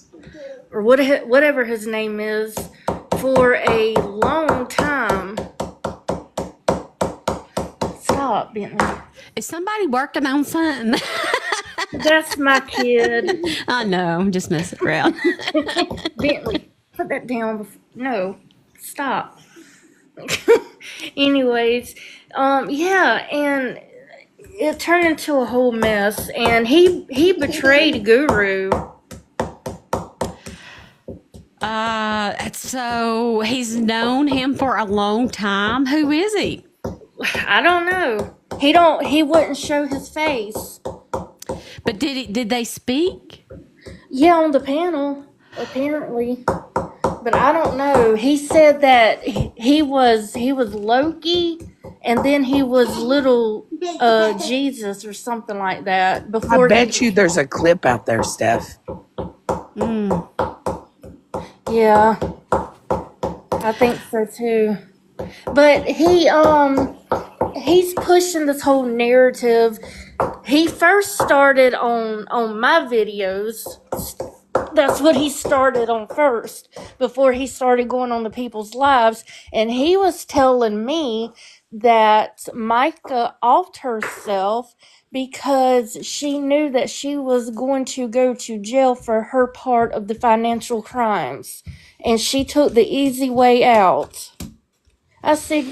or whatever his name is, for a long time. Stop, Bentley. Is somebody working on something? That's my kid. I know, I'm just messing around. Bentley, put that down. No, stop. Anyways, yeah, and it turned into a whole mess, and he betrayed Guru. So he's known him for a long time. Who is he? I don't know. He wouldn't show his face. But did they speak? Yeah, on the panel, apparently. But I don't know. He said that he was Loki, and then he was little Jesus or something like that. I bet you there's a clip out there, Steph. Yeah, I think so too. But he's pushing this whole narrative. He first started on my videos. That's what he started on first, before he started going on the people's lives. And he was telling me that Mica offed herself because she knew that she was going to go to jail for her part of the financial crimes, and she took the easy way out. I said,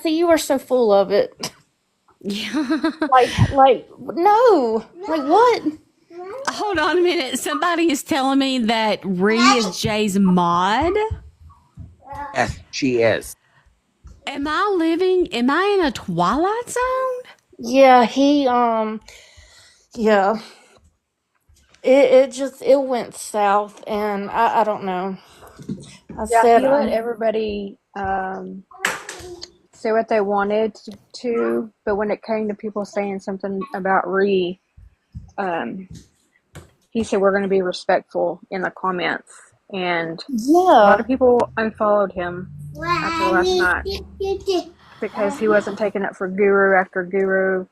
you are so full of it. Yeah. Like, no. Like, what? Hold on a minute. Somebody is telling me that Ree is Jay's mod. Yes, she is. Am I in a Twilight Zone? Yeah, yeah. It went south, and I don't know. Yeah, he let everybody say what they wanted to, but when it came to people saying something about Ree, he said we're going to be respectful in the comments, and a lot of people unfollowed him after last night because he wasn't taking up for Guru after Guru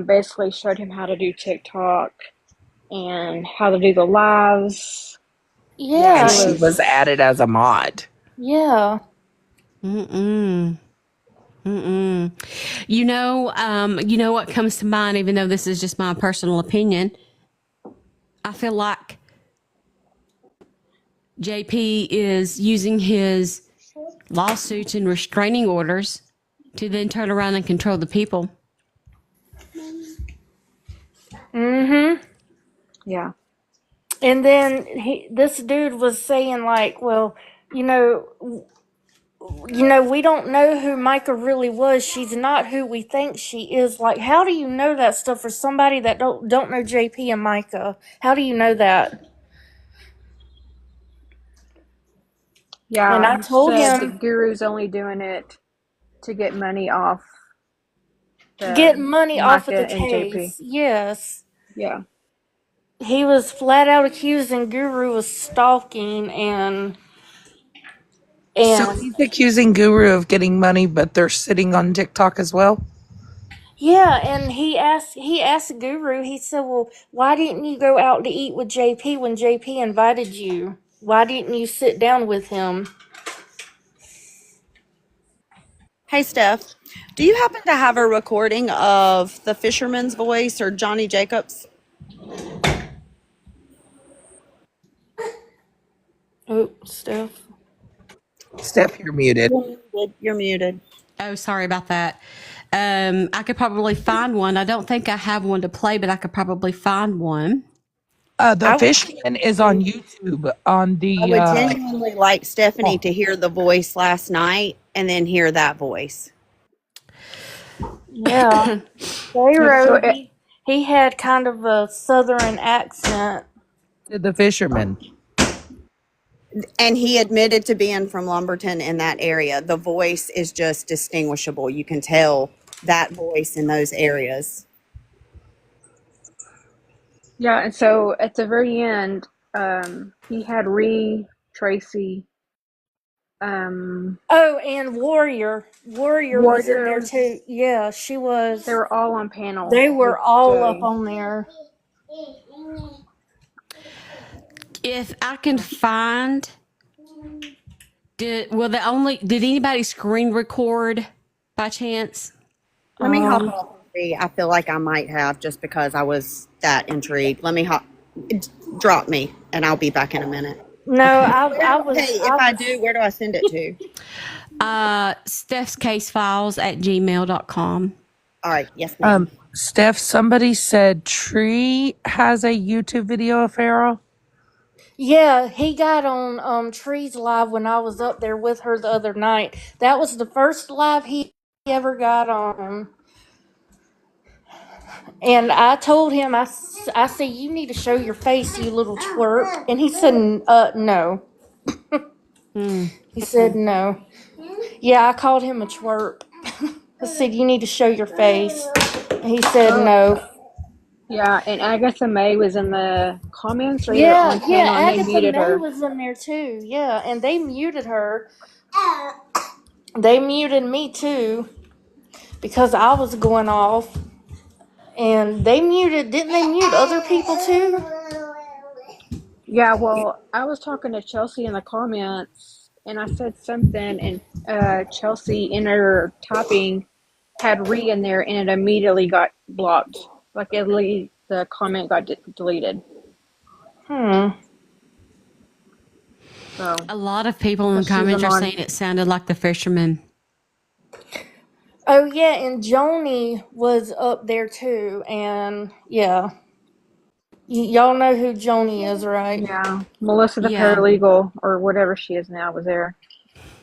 basically showed him how to do TikTok and how to do the lives, Yeah, And he Yeah, she was. was added as a mod. yeah. Mm-mm. Mm-mm. You know what comes to mind, even though this is just my personal opinion. I feel like JP is using his lawsuits and restraining orders to then turn around and control the people. Mm-hmm. Yeah. And then this dude was saying like, well, you know, we don't know who Mica really was. She's not who we think she is. Like, how do you know that stuff for somebody that don't know JP and Mica? How do you know that? And Yeah, I he told said him, that Guru's only doing it to get money off get the money off of Micah the and JP. case. Yes. Yeah. He was flat out accusing Guru of stalking So and he's accusing Guru of getting money, but they're sitting on TikTok as well. yeah, and he asked Guru, he said, well, why didn't you go out to eat with JP when JP invited you? Why didn't you sit down with him? Hey, Steph, do you happen to have a recording of the fisherman's voice or Johnny Jacobs? Oh, Steph. Steph, you're muted. You're muted. Oh, sorry about that. I could probably find one. I don't think I have one to play, but I could probably find one. The I Fishman is on YouTube on I the would genuinely like Stephanie oh, to hear the voice last night and then hear that voice. yeah. So Pharaoh, he had kind of a southern accent. the Fisherman. And he admitted to being from Lumberton in that area. The voice is just distinguishable. You can tell that voice in those areas. yeah, and so at the very end, he had Tracy, Oh, and Warrior was in there Warrior. too. Yeah, she was. They were all on panel They with were all up Jay. on there. If I can find, did anybody screen record by chance? Let me hop Um, off and see. I feel like I might have just because I was that intrigued. Let me drop me and I'll be back in a minute. no, Hey, if I do, where do I send it to? Steph's case files at gmail.com. All right. Yes, ma'am. Steph, somebody said Tree has a YouTube video of Pharaoh. Yeah, he got on Tree's live when I was up there with her the other night. That was the first live he ever got on. And I told him, I said, you need to show your face, you little twerp. And he said, no. He said no. Yeah, I called him a twerp. I said, you need to show your face. And he said Oh, no. yeah, and Agatha May was in the comments. They were Yeah, on panel and they Agatha muted May her. was in there too. Yeah, and they muted her. They muted me too because I was going off. And didn't they mute other people too? Yeah, well, I was talking to Chelsea in the comments, and I said something, and Chelsea in her typing had re in there, and it immediately got blocked. Like the comment got deleted. So A lot of people in the she's comments are on. saying it sounded like the fisherman. Oh yeah, and Joni was up there too, and yeah, y'all know who Joni is, right? Yeah, Melissa the Yeah. paralegal or whatever she is now was there.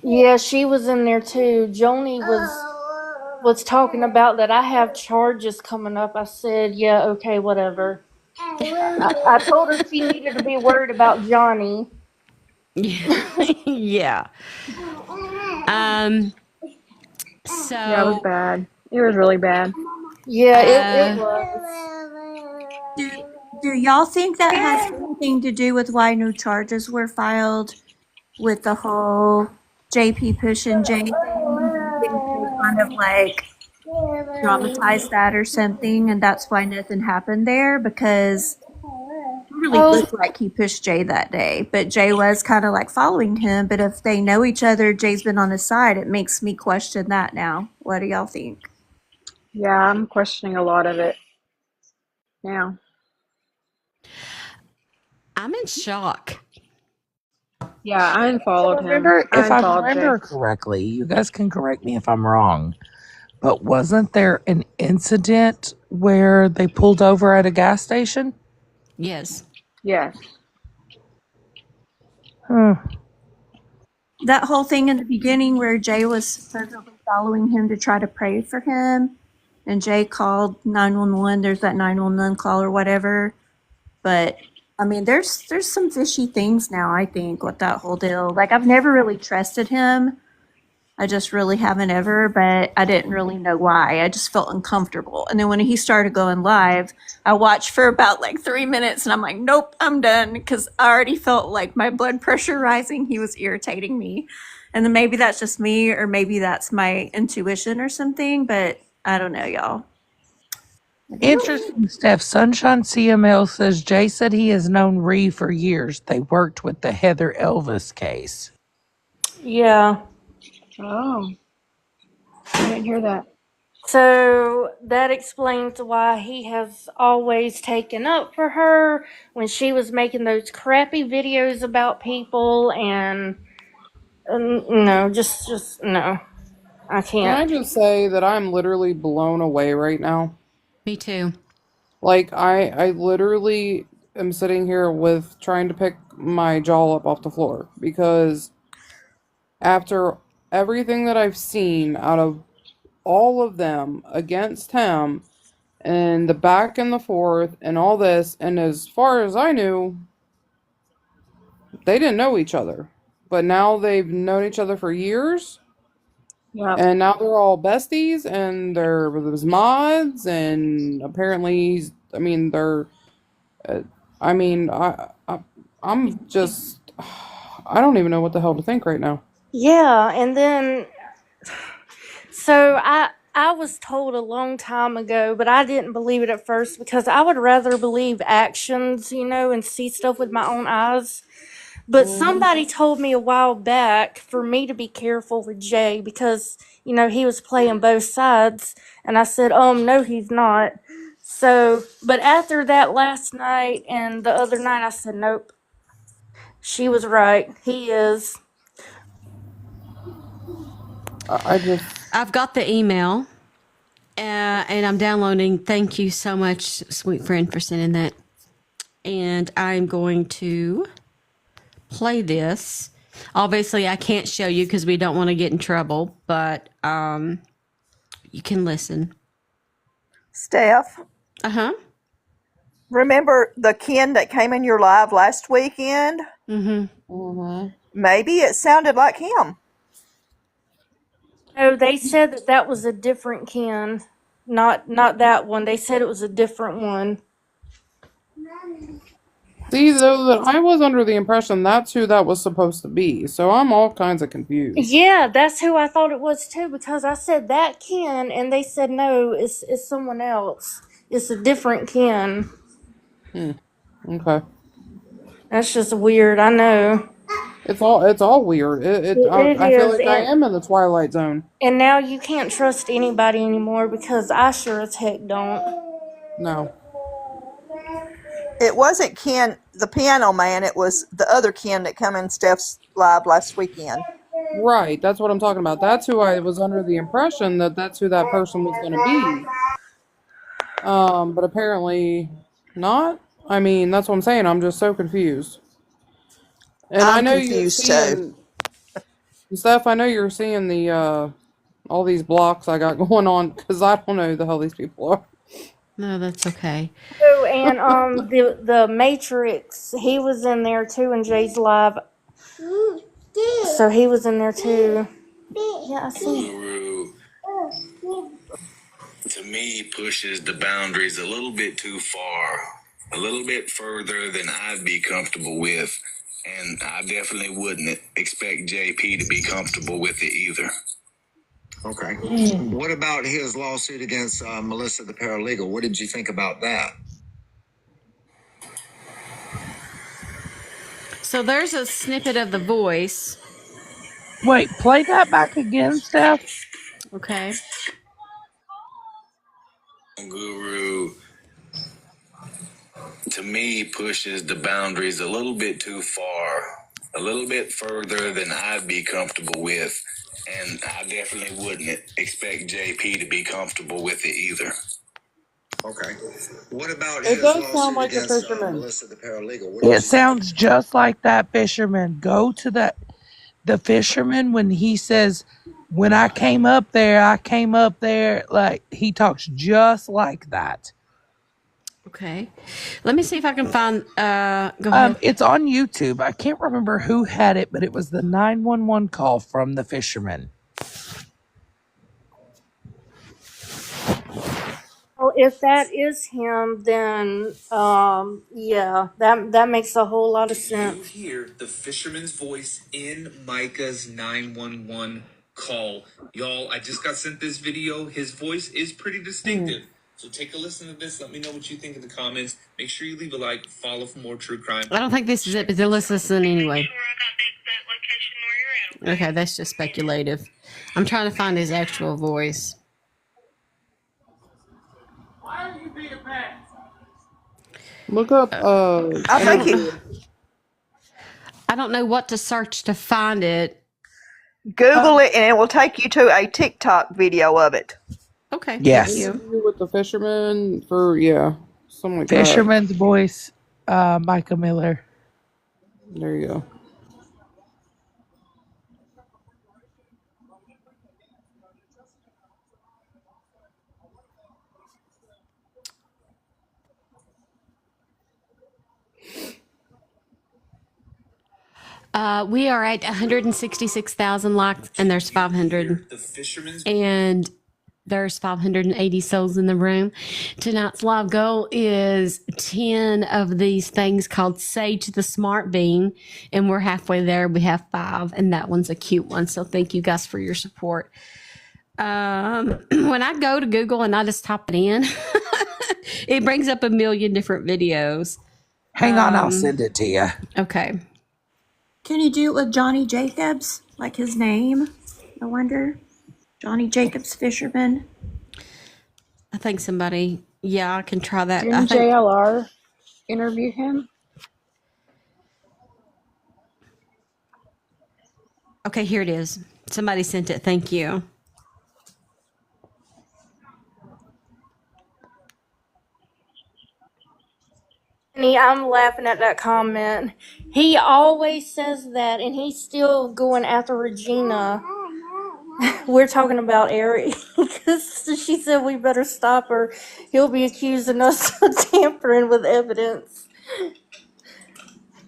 Yeah, she was in there too. Joni was talking about that I have charges coming up. I said, yeah, okay, whatever. I told her she needed to be worried about Johnny. Yeah. So Yeah, it was bad. It was really bad. Yeah, it was. Do y'all think that has anything to do with why no charges were filed with the whole JP Push and J thing? Do you think they kind of like dramatized that or something, and that's why nothing happened there? Because really look like he pushed Jay that day, but Jay was kind of like following him. But if they know each other, Jay's been on his side. It makes me question that now. What do y'all think? Yeah, I'm questioning a lot of it now. I'm in shock. Yeah, I unfollowed him. I If I unfollowed Jay. remember correctly, you guys can correct me if I'm wrong, but wasn't there an incident where they pulled over at a gas station? Yes. Yes. That whole thing in the beginning where Jay was supposedly following him to try to pray for him, and Jay called 911. There's that 911 call or whatever. But I mean, there's some fishy things now, I think, with that whole deal. Like, I've never really trusted him. I just really haven't ever, but I didn't really know why. I just felt uncomfortable. And then when he started going live, I watched for about like 3 minutes and I'm like, nope, I'm done. Because I already felt like my blood pressure rising. He was irritating me. And then maybe that's just me, or maybe that's my intuition or something, but I don't know, y'all. Interesting, Steph. Sunshine CML says Jay said he has known Ree for years. They worked with the Heather Elvis case. Yeah. Oh, I didn't hear that. So that explains why he has always taken up for her when she was making those crappy videos about people, and no, just no. I Can I can't. just say that I'm literally blown away right now? Me too. Like, I literally am sitting here with trying to pick my jaw up off the floor because after everything that I've seen out of all of them against him and the back and the forth and all this, and as far as I knew, they didn't know each other. But now they've known each other for years. Yep. And now they're all besties, and there's mods, and apparently, I'm just, I don't even know what the hell to think right now. Yeah, and then so I was told a long time ago, but I didn't believe it at first because I would rather believe actions, and see stuff with my own eyes. But somebody told me a while back for me to be careful with Jay because, he was playing both sides. And I said, no, he's not. So, but after that last night and the other night, I said, nope, she was right. He is. I've got the email and I'm downloading. Thank you so much, sweet friend, for sending that. And I'm going to play this. Obviously, I can't show you because we don't want to get in trouble, but you can listen. Steph, remember the Ken that came in your live last weekend? Maybe it sounded like him. Oh, they said that was a different Ken. Not that one. They said it was a different one. See, though, that I was under the impression that's who that was supposed to be, so I'm all kinds of confused. Yeah, that's who I thought it was too, because I said that Ken, and they said no, it's someone else. It's a different Ken. Okay. That's just weird. I know. It's all weird. I feel like I am in the Twilight Zone. And now you can't trust anybody anymore because I sure as heck don't. No. It wasn't Ken, the piano man. It was the other Ken that came in Steph's live last weekend. Right, that's what I'm talking about. That's who I was under the impression that's who that person was going to be. But apparently not. I mean, that's what I'm saying. I'm just so confused. And I'm I know confused you're seeing, Steph, I know you're seeing the all these blocks I got going on because I don't know who the hell these people are. No, that's okay. Oh, and the Matrix, he was in there too in Jay's live. So he was in there too. Yeah, I see. To me, pushes the boundaries a little bit too far, a little bit further than I'd be comfortable with. And I definitely wouldn't expect JP to be comfortable with it either. Okay. What about his lawsuit against Melissa, the paralegal? What did you think about that? So there's a snippet of the voice. Wait, play that back again, Steph. Okay. Guru, to me, pushes the boundaries a little bit too far, a little bit further than I'd be comfortable with. And I definitely wouldn't expect JP to be comfortable with it either. Okay. What about It his does sound lawsuit like the against fisherman. Melissa the paralegal? What It sounds just like that fisherman. Go to the fisherman when he says, when I came up there, like he talks just like that. Okay. Let me see if I can find go ahead. It's on YouTube. I can't remember who had it, but it was the 911 call from the fisherman. Well, if that is him, then yeah, that makes a whole lot of sense. You hear the fisherman's voice in Mica's 911 call. Y'all, I just got sent this video. His voice is pretty distinctive. So take a listen to this. Let me know what you think in the comments. Make sure you leave a like, follow for more true crime. I don't think this is it, but let's listen anyway. Okay, that's just speculative. I'm trying to find his actual voice. Why are you being mad? Look up I think I don't know what to search to find it. Google it and it will take you to a TikTok video of it. Okay. Yes. Thank you. with the fisherman for something like Fisherman's voice, Micah Miller. that. There you go. We are at 166,000 likes, and there's 500. The fisherman's And there's 580 souls in the room. Tonight's live goal is 10 of these things called Sage the Smart Bean, and we're halfway there. We have 5, and that one's a cute one. So thank you guys for your support. When I go to Google and I just type it in, it brings up a million different videos. Hang on, I'll send it to you. Okay. Can you do it with Johnny Jacobs, like his name? I wonder. Johnny Jacobs Fisherman. I think somebody, I can try that. Didn't JLR interview him? Okay, here it is. Somebody sent it. Thank you. I'm laughing at that comment. He always says that, and he's still going after Regina. We're talking about Eric because she said we better stop her. He'll be accusing us of tampering with evidence.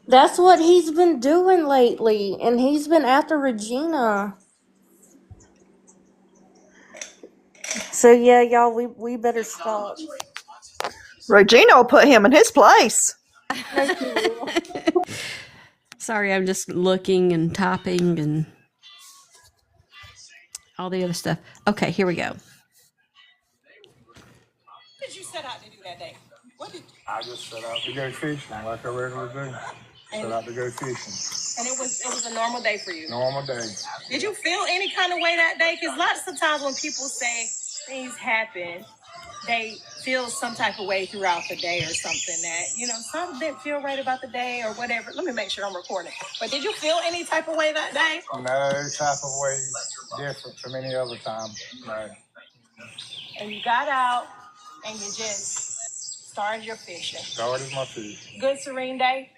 That's what he's been doing lately, and he's been after Regina. So yeah, y'all, we better stop. Regina will put him in his place. Sorry, I'm just looking and typing and all the other stuff. Okay, here we go. What did you set out to do that day? I just set out to go fishing like I regularly do. Set out to go fishing. And it was a normal day for you? Normal day. Did you feel any kind of way that day? Because lots of times when people say things happen, they feel some type of way throughout the day or something that, something didn't feel right about the day or whatever. Let me make sure I'm recording. But did you feel any type of way that day? No type of way different from any other time. No. And you got out and you just started your fishing. Started my fishing. Good serene day?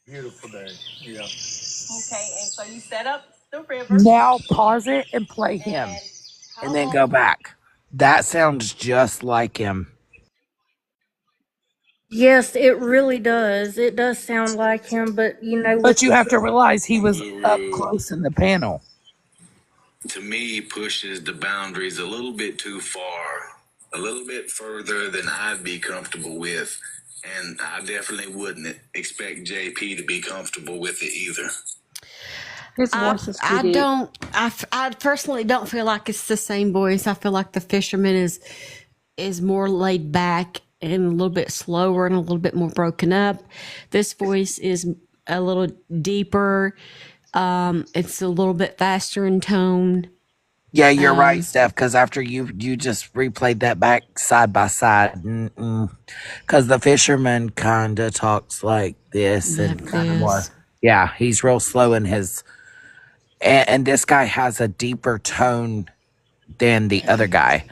Beautiful day, yeah. Okay, and so you set up the river. Now pause it and play him, and then go back. That sounds just like him. Yes, it really does. It does sound like him, but But you have to realize he was up close in the panel. To me, pushes the boundaries a little bit too far, a little bit further than I'd be comfortable with. And I definitely wouldn't expect JP to be comfortable with it either. His voice is too deep. I personally don't feel like it's the same voice. I feel like the fisherman is more laid back and a little bit slower and a little bit more broken up. This voice is a little deeper. It's a little bit faster in tone. Yeah, you're right, Steph. Because after you just replayed that back side by side, because the fisherman kind of talks like this and kind of more. Yeah, he's real slow in his, and this guy has a deeper tone than the other guy.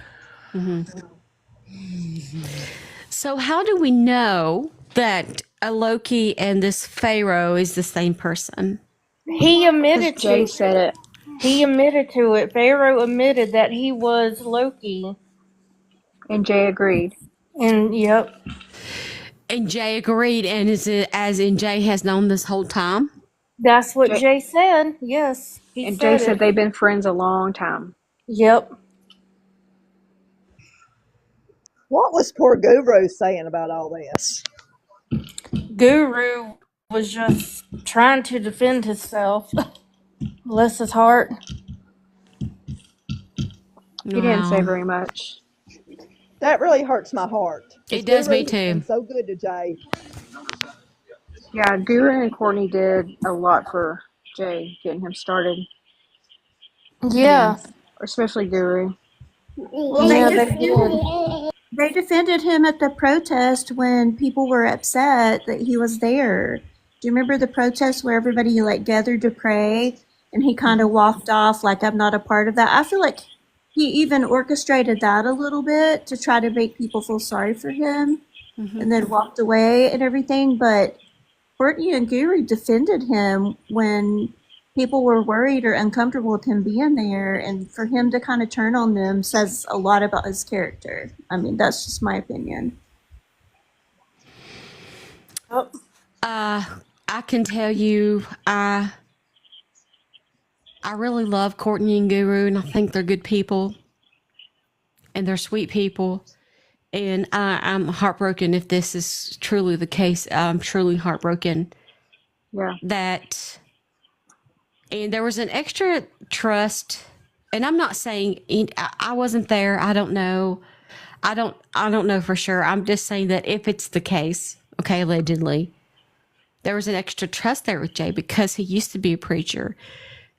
So how do we know that a Loki and this Pharaoh is the same person? He admitted to Jay said it. He admitted to it. Pharaoh admitted that he was Loki. And Jay agreed. And yep. And Jay agreed, and is it as in Jay has known this whole time? That's what Jay said. Yes, and Jay said they've been friends a long time. Yep. What was poor Guru saying about all this? Guru was just trying to defend himself. Bless his heart. He didn't say very much. That really hurts my heart. It does Guru me too. has been so good to Jay. Yeah, Guru and Courtney did a lot for Jay, getting him started. Yeah. Especially Guru. Well, they defended him at the protest when people were upset that he was there. Do you remember the protest where everybody like gathered to pray and he kind of walked off like, I'm not a part of that? I feel like he even orchestrated that a little bit to try to make people feel sorry for him and then walked away and everything. But Courtney and Guru defended him when people were worried or uncomfortable with him being there, and for him to kind of turn on them says a lot about his character. I mean, that's just my opinion. I can tell you, I really love Courtney and Guru, and I think they're good people, and they're sweet people. And I'm heartbroken if this is truly the case. I'm truly heartbroken. Yeah. And there was an extra trust, and I'm not saying I wasn't there. I don't know. I don't know for sure. I'm just saying that if it's the case, okay, allegedly, there was an extra trust there with Jay because he used to be a preacher,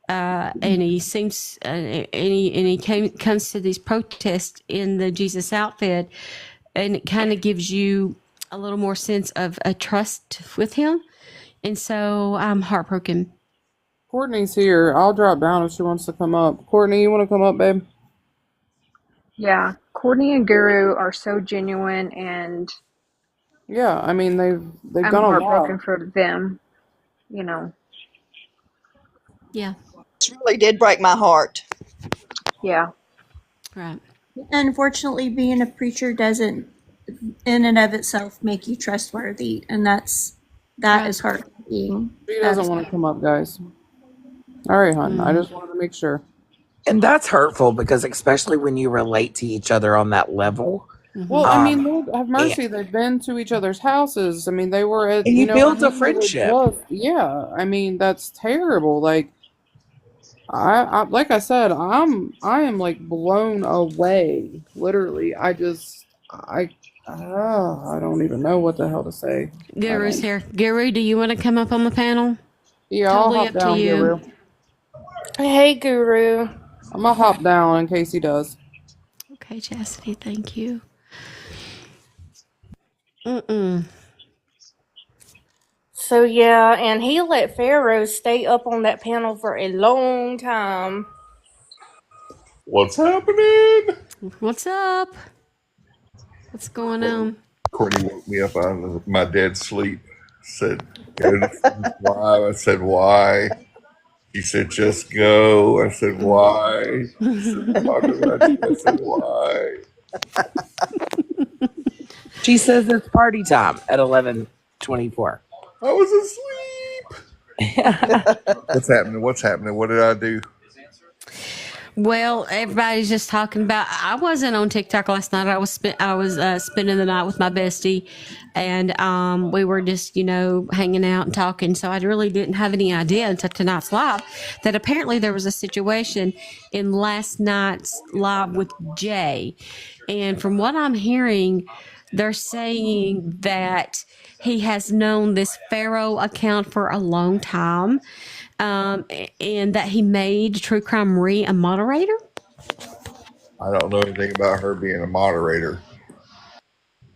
and he seems and he comes to these protests in the Jesus outfit, and it kind of gives you a little more sense of a trust with him, and so I'm heartbroken. Courtney's here. I'll drop down if she wants to come up. Courtney, you want to come up, babe? Yeah, Courtney and Guru are so genuine, and yeah, I mean they've I'm done a heartbroken lot for them. You know. Yeah. This really did break my heart. Yeah. Right. Unfortunately, being a preacher doesn't, in and of itself, make you trustworthy, and that is heartbreaking. She doesn't want to come up, guys. All right, hon. I just wanted to make sure. And that's hurtful because especially when you relate to each other on that level. Well, I mean, Lord have mercy. They've been to each other's houses. I mean, they were at, and you build a friendship. Yeah, I mean, that's terrible. Like, I like I said, I am like blown away. Literally, I don't even know what the hell to say. Guru's here. Guru, do you want to come up on the panel? Yeah, totally I'll hop up down, to you. Guru. Hey, Guru. I'm gonna hop down in case he does. Okay, Chastity, thank you. So yeah, and he let Pharaoh stay up on that panel for a long time. What's happening? What's up? What's going on? Courtney woke me up out of my dead sleep. Said, go to why? I said, why? He said, just go. I said, why? He said, talk about you. I said, why? She says it's party time at 11:24. I was asleep. What's happening? What's happening? What did I do? Well, everybody's just talking about. I wasn't on TikTok last night. I was spending the night with my bestie, and we were just hanging out and talking. So I really didn't have any idea until tonight's live that apparently there was a situation in last night's live with Jay, and from what I'm hearing, they're saying that he has known this Pharaoh account for a long time, and that he made True Crime Re a moderator. I don't know anything about her being a moderator,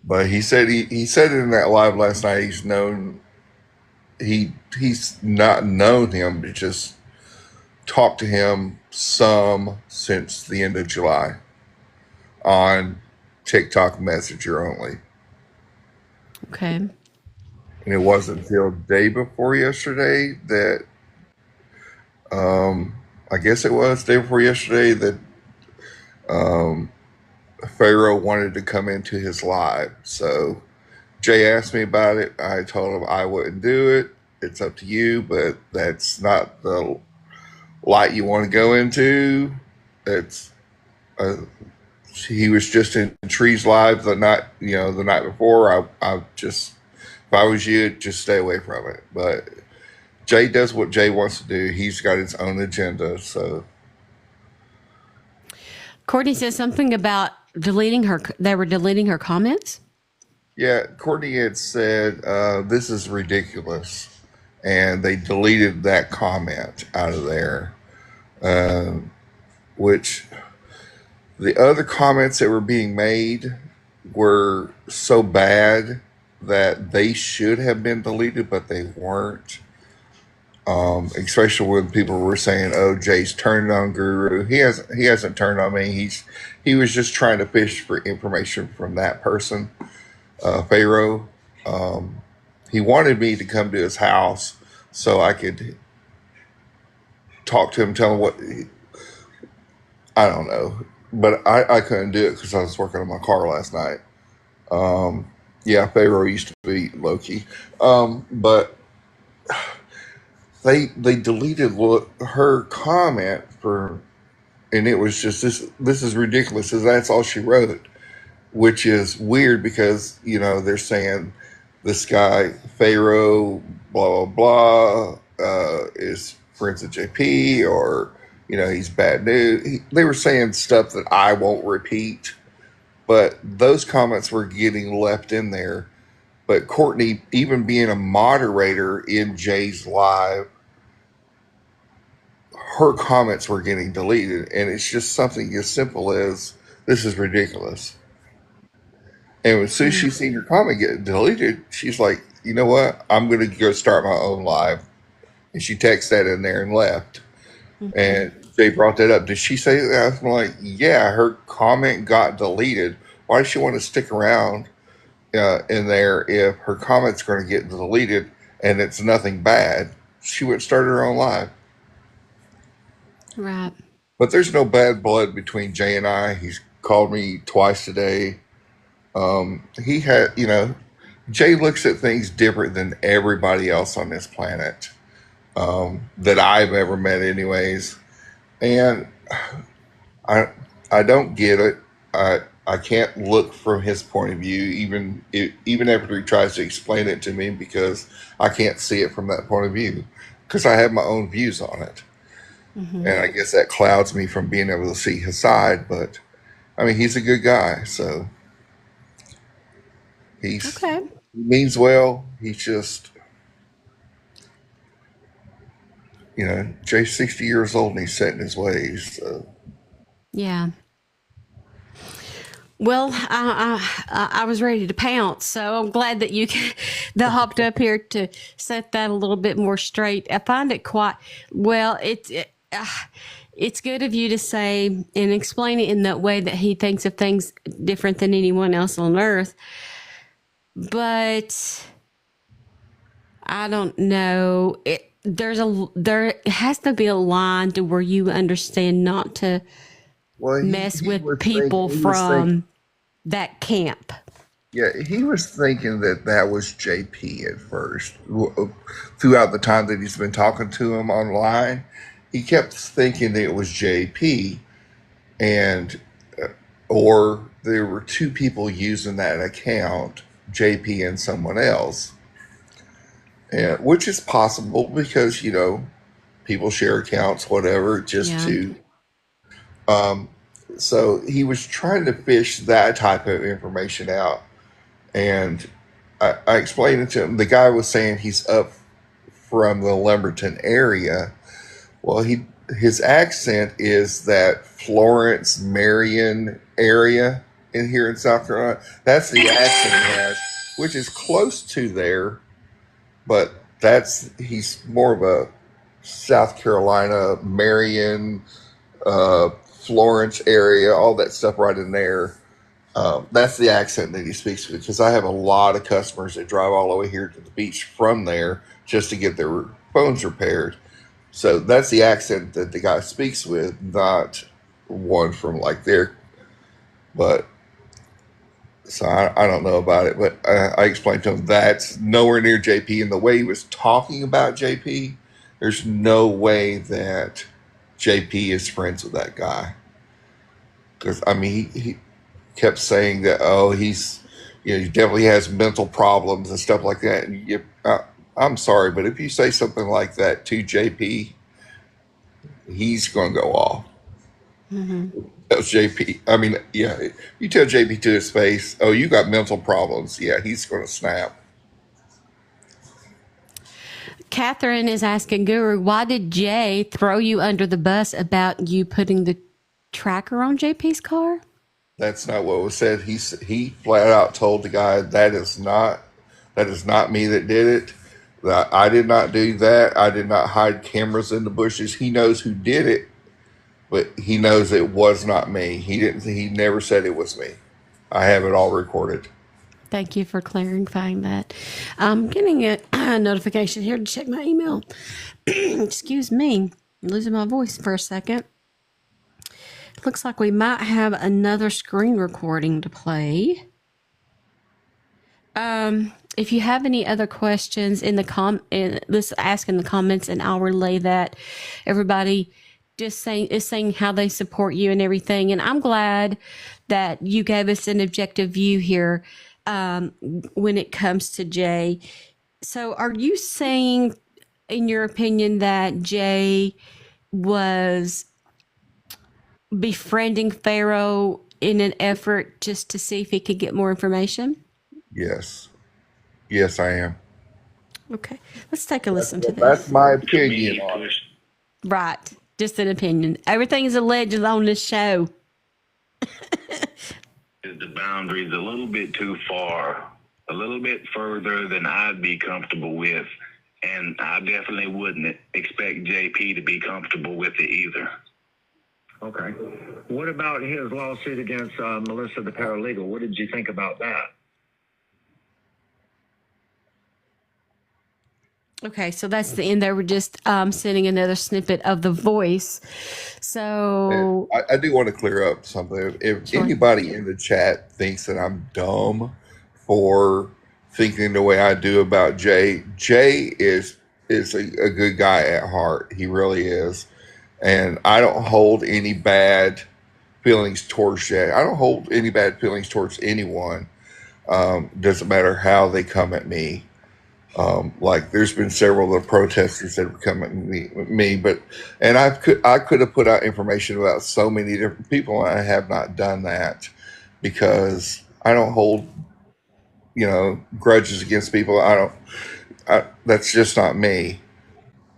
but he said he said it in that live last night. He's not known him, but just talked to him some since the end of July on TikTok Messenger only. Okay. And it wasn't until day before yesterday that, I guess it was day before yesterday that Pharaoh wanted to come into his live. So Jay asked me about it. I told him I wouldn't do it. It's up to you, but that's not the light you want to go into. It's he was just in Tree's live the night before. I just, if I was you, just stay away from it. But Jay does what Jay wants to do. He's got his own agenda. So Courtney says something about deleting her. They were deleting her comments. yeah, Courtney had said this is ridiculous, and they deleted that comment out of there. Which the other comments that were being made were so bad that they should have been deleted, but they weren't. Especially when people were saying, "Oh, Jay's turned on Guru." He hasn't turned on me. He was just trying to fish for information from that person, Pharaoh. He wanted me to come to his house so I could talk to him, tell him what I don't know, but I couldn't do it because I was working on my car last night. Yeah, Pharaoh used to be Loki, but they deleted her comment for, and it was just this is ridiculous. That's all she wrote, which is weird because they're saying this guy Pharaoh blah blah blah is friends with JP, or he's bad news. They were saying stuff that I won't repeat, but those comments were getting left in there. But Courtney, even being a moderator in Jay's live, her comments were getting deleted, and it's just something as simple as this is ridiculous. And as soon as she seen her comment get deleted, she's like, you know what? I'm going to go start my own live. And she texted that in there and left. And Jay brought that up. Did she say that? I'm like, yeah, her comment got deleted. Why does she want to stick around in there if her comment's going to get deleted and it's nothing bad? She would start her own live. Right. But there's no bad blood between Jay and I. He's called me twice today. He had, Jay looks at things different than everybody else on this planet that I've ever met, anyways. And I don't get it. I can't look from his point of view, even after he tries to explain it to me, because I can't see it from that point of view, because I have my own views on it. And I guess that clouds me from being able to see his side. But I mean, he's a good guy, so he means well. He's just, Jay's 60 years old and he's set in his ways. So. Yeah. Well, I was ready to pounce, so I'm glad that that hopped up here to set that a little bit more straight. I find it quite well. It's good of you to say and explain it in that way that he thinks of things different than anyone else on earth. But I don't know. There has to be a line to where you understand not to mess with people from that camp. Yeah, he was thinking that was JP at first. Throughout the time that he's been talking to him online, he kept thinking it was JP, and or there were two people using that account, JP and someone else, and which is possible because people share accounts, whatever, just to. So he was trying to fish that type of information out, and I explained it to him. The guy was saying he's up from the Lumberton area. Well, his accent is that Florence, Marion area in here in South Carolina. That's the accent he has, which is close to there, but he's more of a South Carolina, Marion, Florence area, all that stuff right in there. That's the accent that he speaks with, because I have a lot of customers that drive all the way here to the beach from there just to get their phones repaired. So that's the accent that the guy speaks with, not one from like there. But so I don't know about it, but I explained to him that's nowhere near JP. And the way he was talking about JP, there's no way that JP is friends with that guy. Because, I mean, he kept saying that, oh, he definitely has mental problems and stuff like that. And I'm sorry, but if you say something like that to JP, he's going to go off. Mm-hmm. That's JP. I mean, yeah, you tell JP to his face, oh, you got mental problems. Yeah, he's going to snap. Catherine is asking Guru, why did Jay throw you under the bus about you putting the tracker on JP's car? That's not what was said. He flat out told the guy that is not me that did it. That I did not do that. I did not hide cameras in the bushes. He knows who did it, but he knows it was not me. He never said it was me. I have it all recorded. Thank you for clarifying that. I'm getting a notification here to check my email. Excuse me, I'm losing my voice for a second. Looks like we might have another screen recording to play. If you have any other questions let's ask in the comments, and I'll relay that. Everybody is saying how they support you and everything, and I'm glad that you gave us an objective view here when it comes to Jay. So, are you saying, in your opinion, that Jay was befriending Pharaoh in an effort just to see if he could get more information? Yes, I am. Okay, let's take a listen to this. That's my opinion on it. Right, just an opinion. Everything is alleged on this show. The boundaries a little bit too far, a little bit further than I'd be comfortable with, and I definitely wouldn't expect JP to be comfortable with it either. Okay. What about his lawsuit against Melissa, the paralegal? What did you think about that? Okay, so that's the end. They were just sending another snippet of the voice. So I do want to clear up something. If anybody in the chat thinks that I'm dumb for thinking the way I do about Jay is a good guy at heart. He really is. And I don't hold any bad feelings towards Jay. I don't hold any bad feelings towards anyone. Doesn't matter how they come at me. Like there's been several of the protesters that have come at me, and I could have put out information about so many different people, and I have not done that because I don't hold, grudges against people. That's just not me.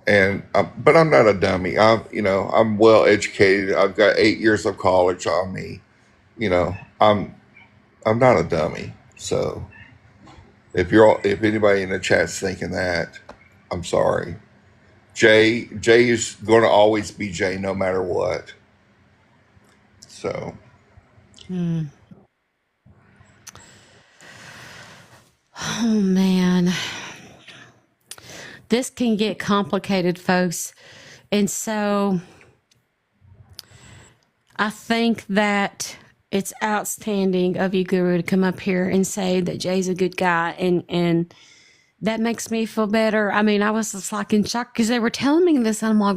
And but I'm not a dummy. I'm well educated. I've got 8 years of college on me. I'm not a dummy. So. If anybody in the chat's thinking that, I'm sorry. Jay is going to always be Jay no matter what. So. Oh man, this can get complicated, folks. And so I think that it's outstanding of you, Guru, to come up here and say that Jay's a good guy, and that makes me feel better. I mean, I was just like in shock because they were telling me this, and I'm like,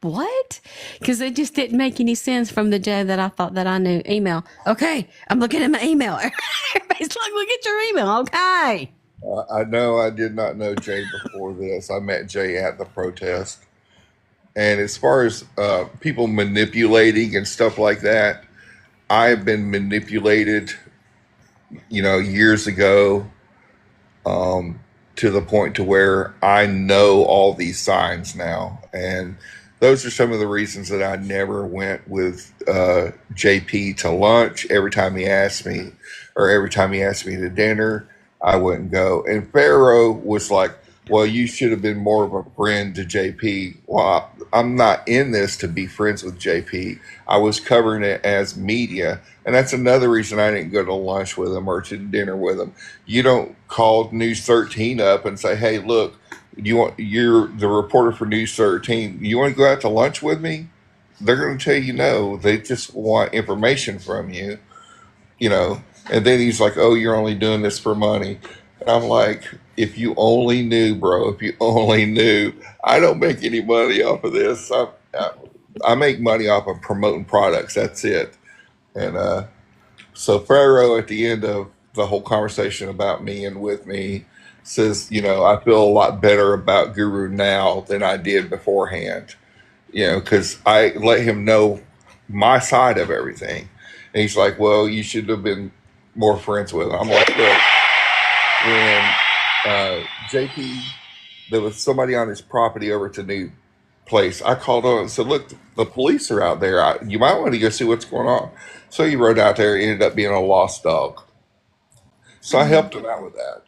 what? Because it just didn't make any sense from the Jay that I thought that I knew. Email. Okay, I'm looking at my email. Everybody's like, look at your email. Okay. I know I did not know Jay before this. I met Jay at the protest. And as far as people manipulating and stuff like that, I've been manipulated, years ago. to the point to where I know all these signs now. And those are some of the reasons that I never went with JP to lunch. Every time he asked me, or every time he asked me to dinner, I wouldn't go. And Pharaoh was like, well, you should have been more of a friend to JP. Well, I'm not in this to be friends with JP. I was covering it as media. And that's another reason I didn't go to lunch with him or to dinner with him. You don't call News 13 up and say, hey, look, you're the reporter for News 13. You want to go out to lunch with me? They're going to tell you no. They just want information from you, you know. And then he's like, oh, you're only doing this for money. And I'm like, if you only knew, bro, if you only knew, I don't make any money off of this. I make money off of promoting products. That's it. And so Pharaoh, at the end of the whole conversation about me and with me, says, you know, I feel a lot better about Guru now than I did beforehand, you know, because I let him know my side of everything. And he's like, well, you should have been more friends with him. I'm like, look, when JP, there was somebody on his property over to New Place, I called on and said, look, the police are out there. You might want to go see what's going on. So he rode out there. It ended up being a lost dog. So I helped him out with that.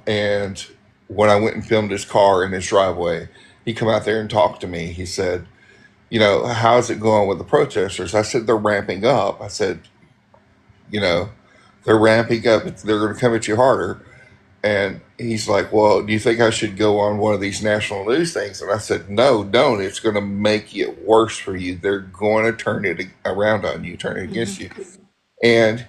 And when I went and filmed his car in his driveway, he come out there and talked to me. He said, you know, how's it going with the protesters? I said, they're ramping up. I said, you know, they're ramping up. They're going to come at you harder. And he's like, well, do you think I should go on one of these national news things? And I said, no, don't. It's going to make it worse for you. They're going to turn it around on you, turn it against you. And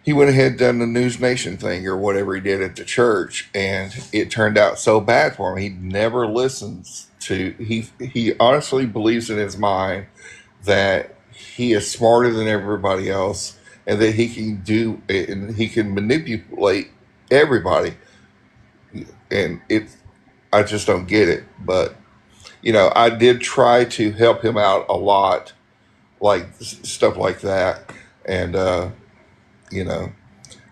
he went ahead and done the News Nation thing or whatever he did at the church. And it turned out so bad for him. He never listens to, he honestly believes in his mind that he is smarter than everybody else and that he can do it and he can manipulate everybody. And I just don't get it. But, you know, I did try to help him out a lot, like stuff like that. And, you know,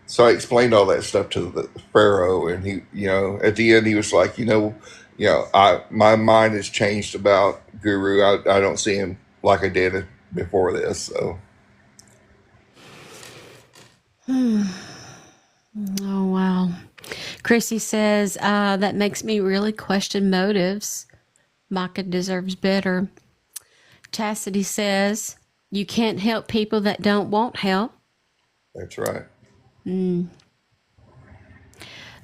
so I explained all that stuff to the Pharaoh, and he, you know, at the end he was like, my mind has changed about Guru. I don't see him like I did before this. So. Oh, wow. Chrissy says, that makes me really question motives. Mica deserves better. Chastity says, you can't help people that don't want help. That's right.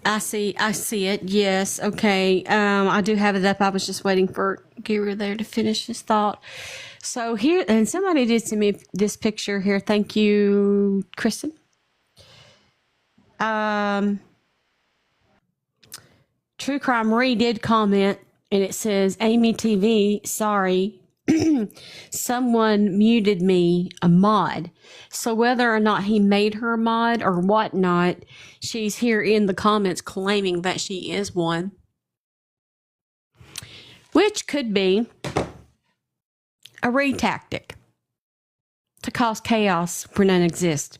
I see it. Yes. Okay. I do have it up. I was just waiting for Guru there to finish his thought. So here, and somebody did send me this picture here. Thank you, Kristen. True Crime Marie did comment, and it says, Amy TV, sorry, someone muted me a mod. So whether or not he made her a mod or whatnot, she's here in the comments claiming that she is one. Which could be a tactic to cause chaos where none exists.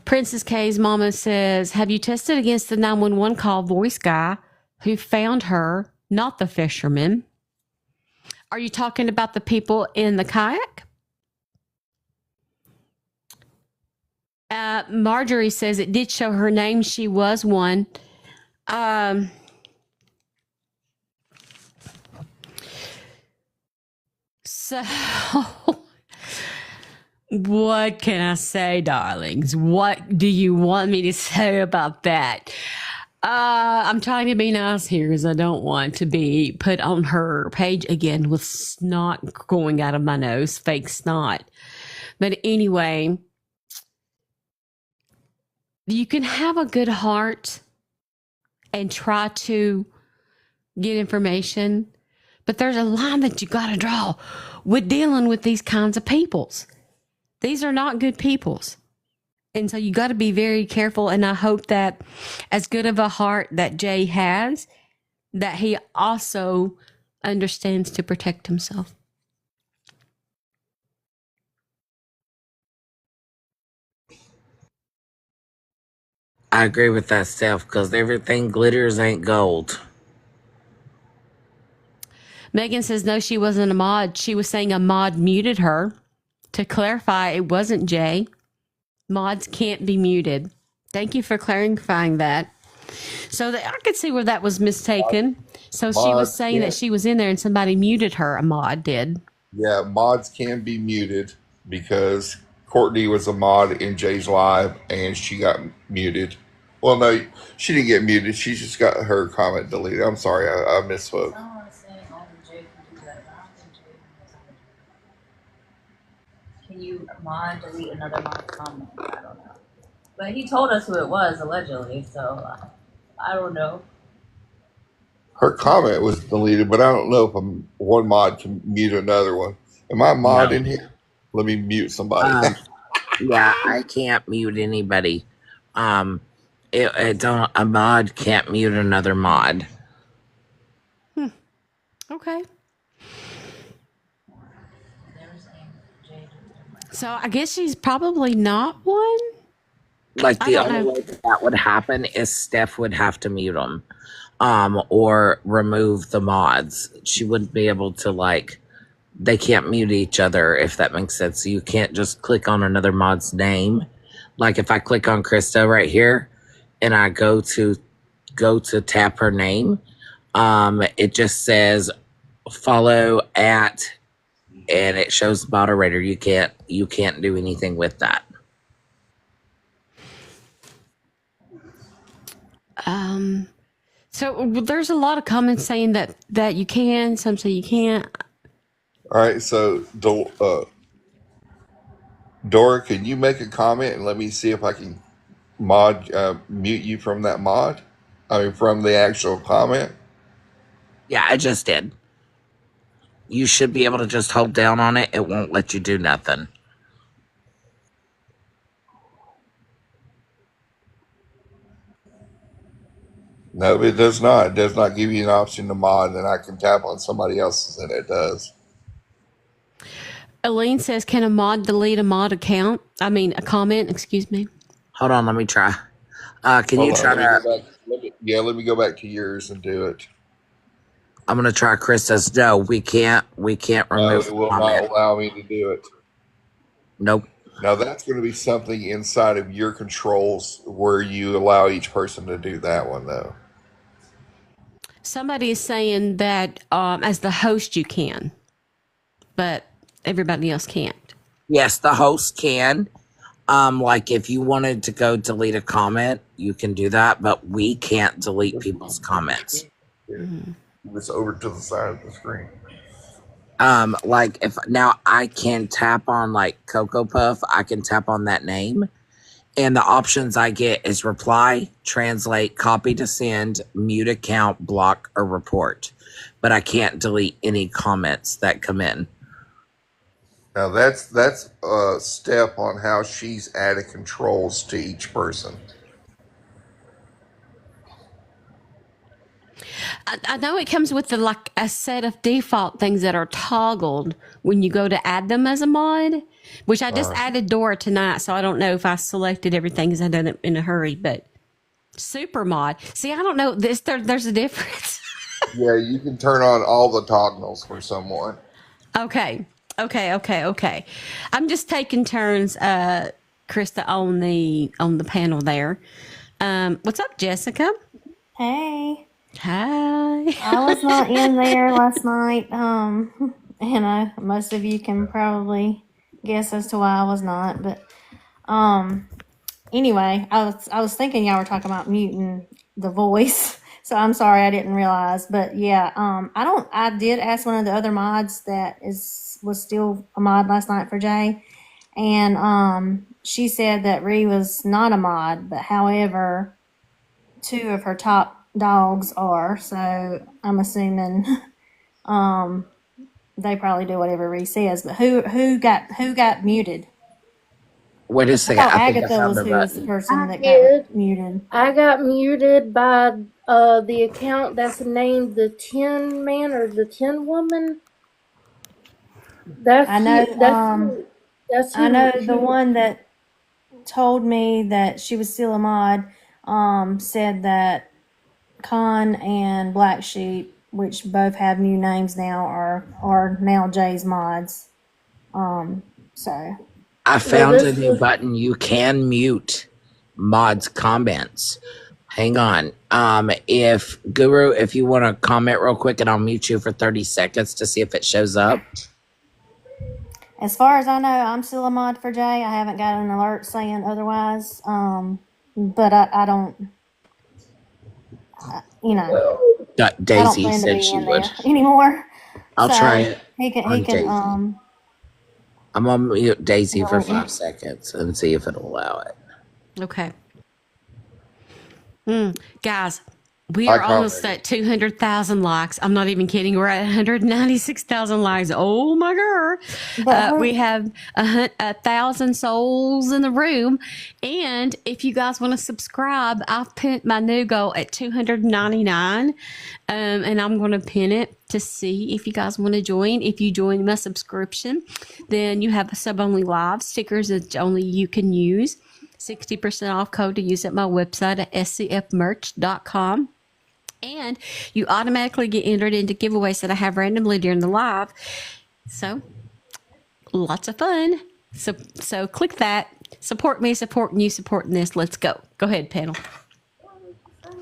Princess K's mama says, have you tested against the 911 call voice guy who found her, not the fisherman? Are you talking about the people in the kayak? Marjorie says it did show her name. She was one. So what can I say, darlings? What do you want me to say about that? I'm trying to be nice here because I don't want to be put on her page again with snot going out of my nose, fake snot. But anyway, you can have a good heart and try to get information, but there's a line that you got to draw with dealing with these kinds of peoples. These are not good peoples. And so you got to be very careful. And I hope that as good of a heart that Jay has, that he also understands to protect himself. I agree with that, Steph, because everything glitters ain't gold. Megan says no, she wasn't a mod. She was saying a mod muted her. To clarify, it wasn't Jay. Mods can't be muted. Thank you for clarifying that. So that I could see where that was mistaken. So she was Mods saying that can't. she was in there and somebody muted her. A mod did. Yeah, mods can be muted because Courtney was a mod in Jay's live and she got muted. Well, no, she didn't get muted. She just got her comment deleted. I'm sorry, I misspoke. Can you mod delete another mod comment? I don't know. But he told us who it was allegedly, so I don't know. Her comment was deleted, but I don't know if one mod can mute another one. Am I a mod No. in here? Let me mute somebody. Yeah, I can't mute anybody. It don't, a mod can't mute another mod. Okay. So I guess she's probably not one. Like I the don't only know. way that would happen is Steph would have to mute them, or remove the mods. She wouldn't be able to like. They can't mute each other if that makes sense. So you can't just click on another mod's name. Like if I click on Krista right here, and I go to tap her name, it just says follow at, and it shows moderator. You can't do anything with that. So there's a lot of comments saying that you can. Some say you can't. All right, so Dora, can you make a comment and let me see if I can mute you from that mod? I mean, from the actual comment. Yeah, I just did. You should be able to just hold down on it. It won't let you do nothing. No, it does not. It does not give you an option to mod, and I can tap on somebody else's, and it does. Elaine says, "Can a mod delete a mod account? I mean, a comment. Excuse me." Hold on, let me try. Can Hold you on, try let me go to? back. Let me go back to yours and do it. I'm gonna try Krista's. No, we can't. We can't No, remove it will comment. not allow me to do it. Nope. Now that's going to be something inside of your controls where you allow each person to do that one, though. Somebody is saying that as the host you can, but everybody else can't. Yes, the host can. Like if you wanted to go delete a comment, you can do that, but we can't delete people's comments. It's over to the side of the screen. Like if now I can tap on like Cocoa Puff, I can tap on that name, and the options I get is reply, translate, copy to send, mute account, block, or report. But I can't delete any comments that come in. Now that's a step on how she's added controls to each person. I know it comes with like a set of default things that are toggled when you go to add them as a mod, which I just added Dora tonight, so I don't know if I selected everything because I done it in a hurry. But super mod, see, I don't know this. There's a difference. Yeah, you can turn on all the toggles for someone. Okay. I'm just taking turns, Krista, on the panel there. What's up, Jessica? Hey. Hi. I was not in there last night. And most of you can probably guess as to why I was not. But anyway, I was thinking y'all were talking about muting the voice. So I'm sorry I didn't realize. But yeah, I did ask one of the other mods that was still a mod last night for Jay. And she said that Ree was not a mod, but however, two of her top dogs are, so I'm assuming they probably do whatever Ree says. But who got muted? Wait a I second. thought I think I Agatha found was the who was the button. person that did. got muted. I got muted by the account that's named the Tin Man or the Tin Woman. I know. That's I know who the one that told me that she was still a mod said that Con and Black Sheep, which both have new names now, are now Jay's mods. So I found a new button. You can mute mods' comments. Hang on. If Guru, if you want to comment real quick, and I'll mute you for 30 seconds to see if it shows up. As far as I know, I'm still a mod for Jay. I haven't got an alert saying otherwise. But I don't, you know, Daisy I don't plan to said be she in would. there anymore. I'll so try it. He can. I'm gonna mute Daisy for 5 seconds and see if it'll allow it. Okay. Guys, we are almost at 200,000 likes. I'm not even kidding. We're at 196,000 likes. Oh my God. We have 1,000 souls in the room. And if you guys want to subscribe, I've put my new goal at 299. And I'm going to pin it to see if you guys want to join. If you join my subscription, then you have a sub-only live stickers that only you can use. 60% off code to use at my website at scfmerch.com. And you automatically get entered into giveaways that I have randomly during the live. So, lots of fun. So click that. Support me, supporting you, supporting this. Let's go. Go ahead, panel.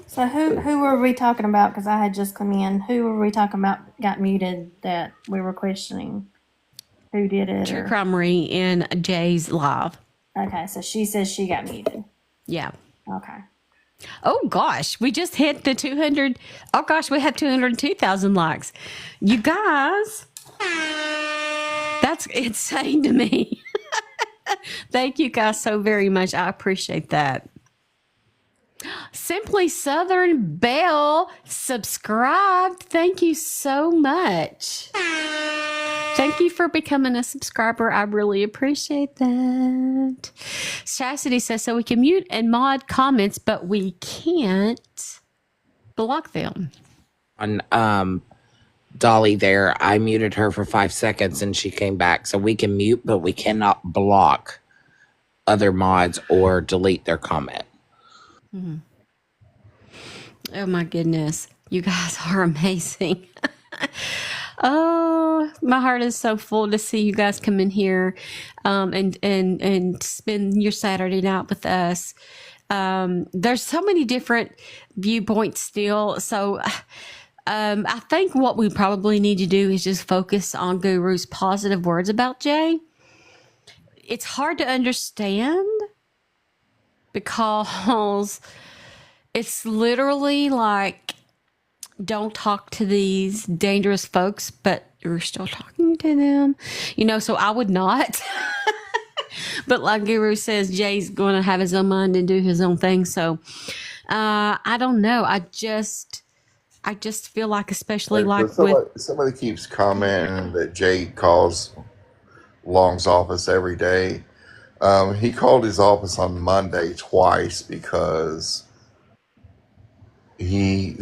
So who were we talking about? Because I had just come in. Who were we talking about got muted that we were questioning? Who did it? True Crime Marie in Jay's live. Okay, so she says she got muted. Yeah. Okay. Oh gosh, we just hit the 200. Oh gosh, we have 202,000 likes. You guys, that's insane to me. Thank you guys so very much. I appreciate that. Simply Southern Belle subscribed. Thank you so much. Thank you for becoming a subscriber. I really appreciate that. Chastity says, so we can mute and mod comments, but we can't block them. On Dolly there, I muted her for 5 seconds and she came back. So we can mute, but we cannot block other mods or delete their comment. Mm-hmm. Oh my goodness. You guys are amazing. Oh, my heart is so full to see you guys come in here and spend your Saturday night with us. There's so many different viewpoints still. So I think what we probably need to do is just focus on Guru's positive words about Jay. It's hard to understand because it's literally like, don't talk to these dangerous folks, but you're still talking to them, you know, so I would not. But like Guru says, Jay's going to have his own mind and do his own thing. So I don't know. I just feel like, especially like somebody keeps commenting that Jay calls Long's office every day. He called his office on Monday twice because he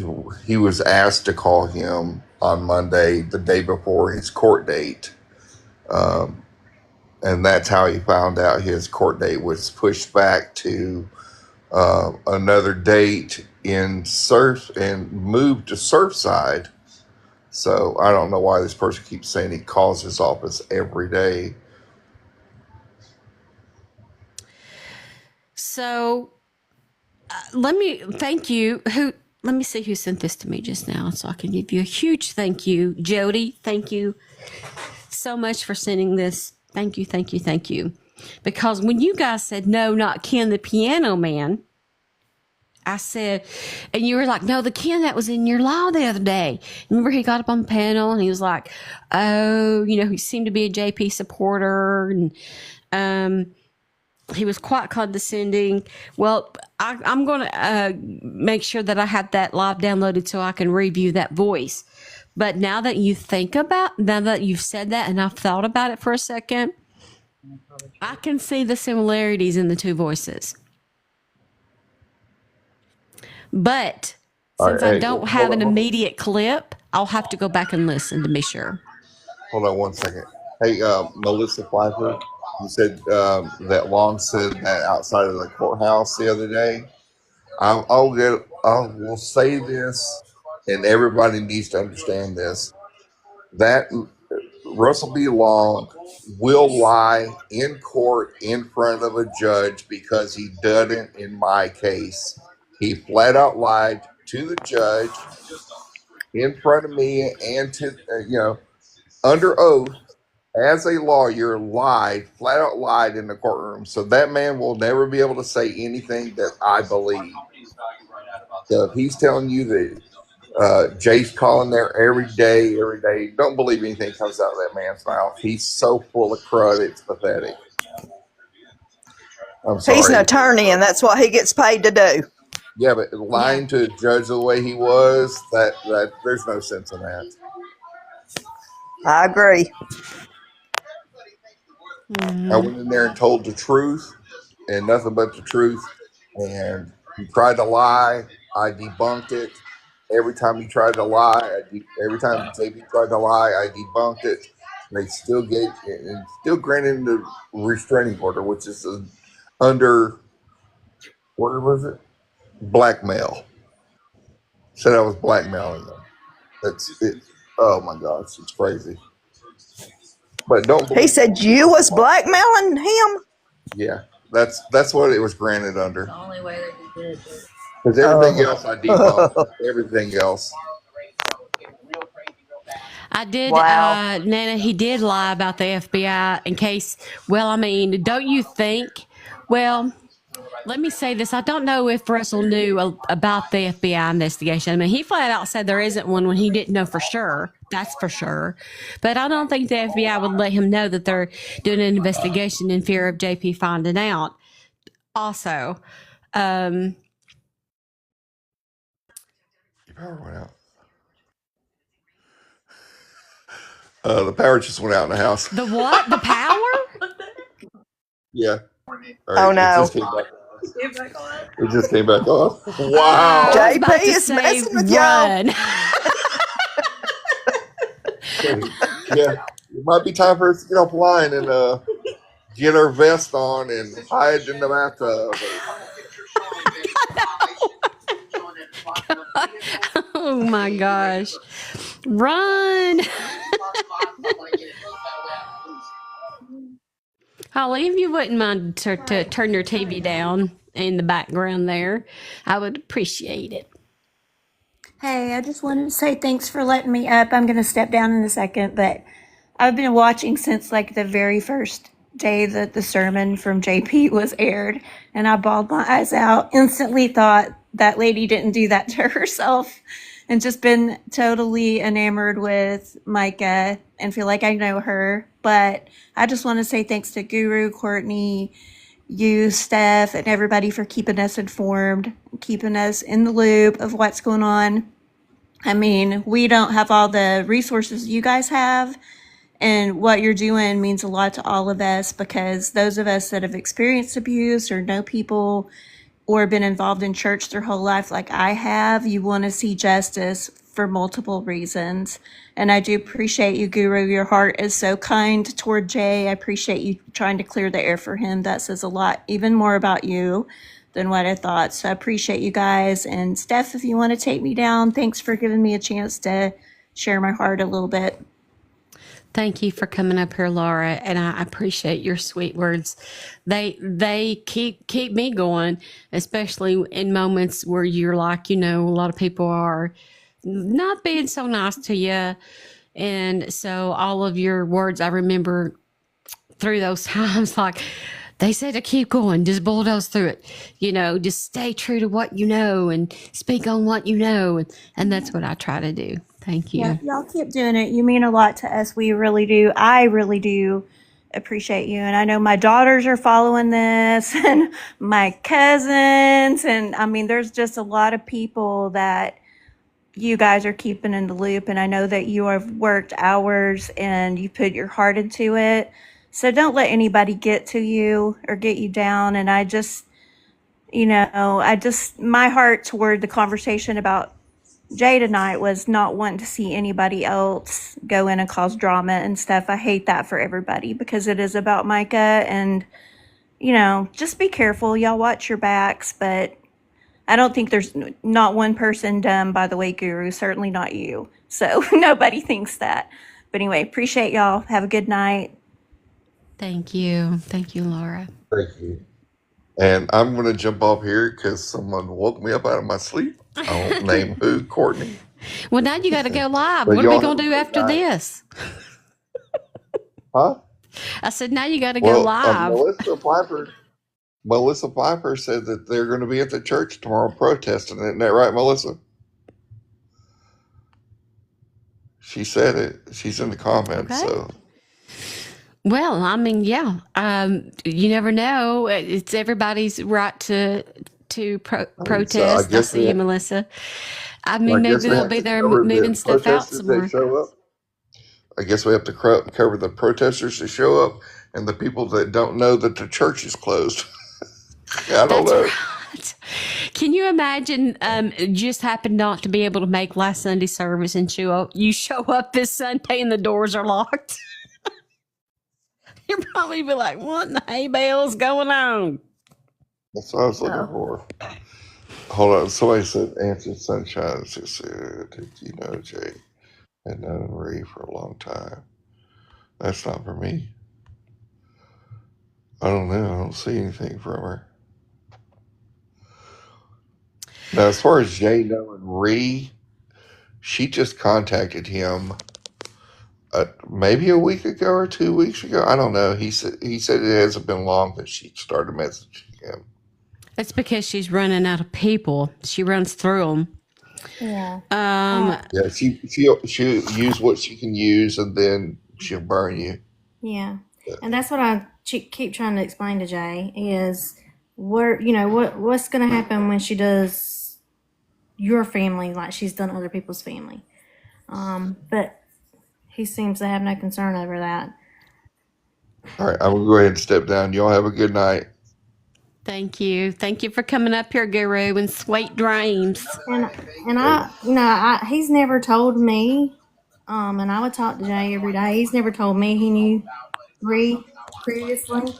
was asked to call him on Monday, the day before his court date. And that's how he found out his court date was pushed back to another date in Surf and moved to Surfside. So I don't know why this person keeps saying he calls his office every day. So let me thank you. Let me see who sent this to me just now so I can give you a huge thank you. Jody, thank you so much for sending this. Thank you, thank you, thank you. Because when you guys said, no, not Ken the Piano Man, I said, and you were like, no, the Ken that was in your live the other day. Remember he got up on the panel and he was like, oh, you know, he seemed to be a JP supporter and he was quite condescending. Well, I'm going to make sure that I have that live downloaded so I can review that voice. But now that you've said that and I've thought about it for a second, I can see the similarities in the two voices. But since I don't have an immediate clip, I'll have to go back and listen to be sure. Hold on one second. Hey, Melissa Pfeiffer, you said that Long said that outside of the courthouse the other day. I will say this, and everybody needs to understand this. That Russell B. Long will lie in court in front of a judge because he didn't in my case. He flat out lied to the judge in front of me and to, under oath as a lawyer, flat out lied in the courtroom. So that man will never be able to say anything that I believe. So if he's telling you that Jay's calling there every day, don't believe anything comes out of that man's mouth. He's so full of crud, it's pathetic. I'm sorry. He's an attorney, and that's what he gets paid to do. Yeah, but lying to a judge the way he was, that there's no sense in that. I agree. I went in there and told the truth and nothing but the truth. And he tried to lie. I debunked it. Every time he tried to lie, every time JP tried to lie, I debunked it. They still granted him the restraining order, which is under, what was it? Blackmail. Said I was blackmailing them. That's it. Oh my gosh, it's crazy. But don't. He said you was blackmailing him. Yeah, that's what it was granted under. The only way that he did. Because everything else I debunked. Everything else. I did, Wow. Nana, he did lie about the FBI in case, well, I mean, don't you think, well, let me say this. I don't know if Russell knew about the FBI investigation. I mean, he flat out said there isn't one when he didn't know for sure. That's for sure. But I don't think the FBI would let him know that they're doing an investigation in fear of JP finding out. Also, your power went out. The power just went out in the house. The what? The power? Yeah. Oh no. It just came back on. Wow. JP is messing with y'all. Yeah. It might be time for us to get offline and get our vest on and hide in the bathtub. Oh my gosh. Run. Holly, if you wouldn't mind to turn your TV down in the background there, I would appreciate it. Hey, I just wanted to say thanks for letting me up. I'm going to step down in a second, but I've been watching since like the very first day that the sermon from JP was aired, and I bawled my eyes out, instantly thought that lady didn't do that to herself, and just been totally enamored with Mica and feel like I know her. But I just want to say thanks to Guru, Courtney, you, Steph, and everybody for keeping us informed, keeping us in the loop of what's going on. I mean, we don't have all the resources you guys have, and what you're doing means a lot to all of us, because those of us that have experienced abuse or know people or been involved in church their whole life like I have, you want to see justice for multiple reasons. And I do appreciate you, Guru. Your heart is so kind toward Jay. I appreciate you trying to clear the air for him. That says a lot, even more about you than what I thought. So I appreciate you guys. And Steph, if you want to take me down, thanks for giving me a chance to share my heart a little bit. Thank you for coming up here, Laura, and I appreciate your sweet words. They keep me going, especially in moments where you're like, a lot of people are not being so nice to you. And so all of your words, I remember through those times, like they said to keep going, just bulldoze through it, just stay true to what you know and speak on what you know. And that's what I try to do. Thank you. Yeah, y'all keep doing it. You mean a lot to us. We really do. I really do appreciate you. And I know my daughters are following this and my cousins. And I mean, there's just a lot of people that you guys are keeping in the loop. And I know that you have worked hours and you put your heart into it. So don't let anybody get to you or get you down. And I just, my heart toward the conversation about Jay tonight was not wanting to see anybody else go in and cause drama and stuff. I hate that for everybody because it is about Mica, and just be careful. Y'all watch your backs, but I don't think there's not one person dumb, by the way, Guru. Certainly not you. So nobody thinks that. But anyway, appreciate y'all. Have a good night. Thank you. Thank you, Laura. Thank you. And I'm going to jump off here because someone woke me up out of my sleep. I won't name who, Courtney. Well, now you got to go live. But What are we y'all going have to a do good after night. this? Huh? I said, now you got to go live. Melissa Piper said that they're going to be at the church tomorrow protesting. Isn't that right, Melissa? She said it. She's in the comments. Okay. So Well, I mean, yeah. You never know. It's everybody's right to protest. I see you, Melissa. I mean, maybe they'll be there moving stuff out some more. show up. I guess we have to cover the protesters that show up and the people that don't know that the church is closed. I don't know. Right. Can you imagine? Just happened not to be able to make last Sunday service and show up. You show up this Sunday and the doors are locked. You'll probably be like, "What in the hay bale's going on?" That's what I was looking for. Hold on. Somebody said, "Answer Sunshine." She said, "Did you know Jay had known Ree for a long time?" That's not for me. I don't know. I don't see anything from her. Now, as far as Jay knowing Ree, she just contacted him maybe a week ago or 2 weeks ago. I don't know. He said it hasn't been long that she started messaging him. It's because she's running out of people. She runs through them. Yeah. Yeah. She'll use what she can use, and then she'll burn you. Yeah. And that's what I keep trying to explain to Jay is what's going to happen when she does your family like she's done other people's family. But he seems to have no concern over that. All right, I'm going to go ahead and step down. Y'all have a good night. Thank you. Thank you for coming up here, Guru, and sweet dreams. And he's never told me, and I would talk to Jay every day. He's never told me he knew Ree previously.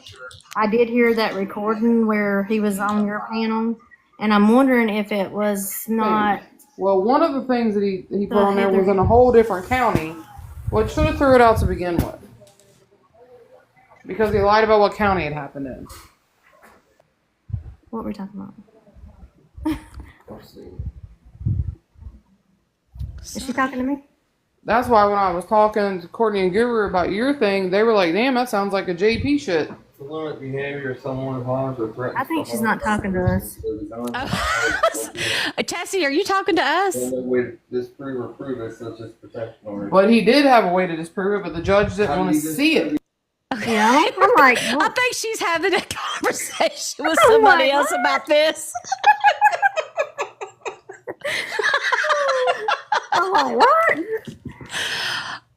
I did hear that recording where he was on your panel, and I'm wondering if it was not. Well, one of the things that he put on there was in a whole different county. Well, should have threw it out to begin with. Because he lied about what county it happened in. What were we talking about? Is she talking to me? That's why when I was talking to Courtney and Guru about your thing, they were like, damn, that sounds like a JP shit. Violent behavior of someone harms or threatens. I think she's not talking to us. Tessie, are you talking to us? No way to disprove or prove it, such as protection order. But he did have a way to disprove it, but the judge didn't want to see it. Okay. Yeah, I'm like, I think she's having a conversation with somebody else about this. I'm like, what?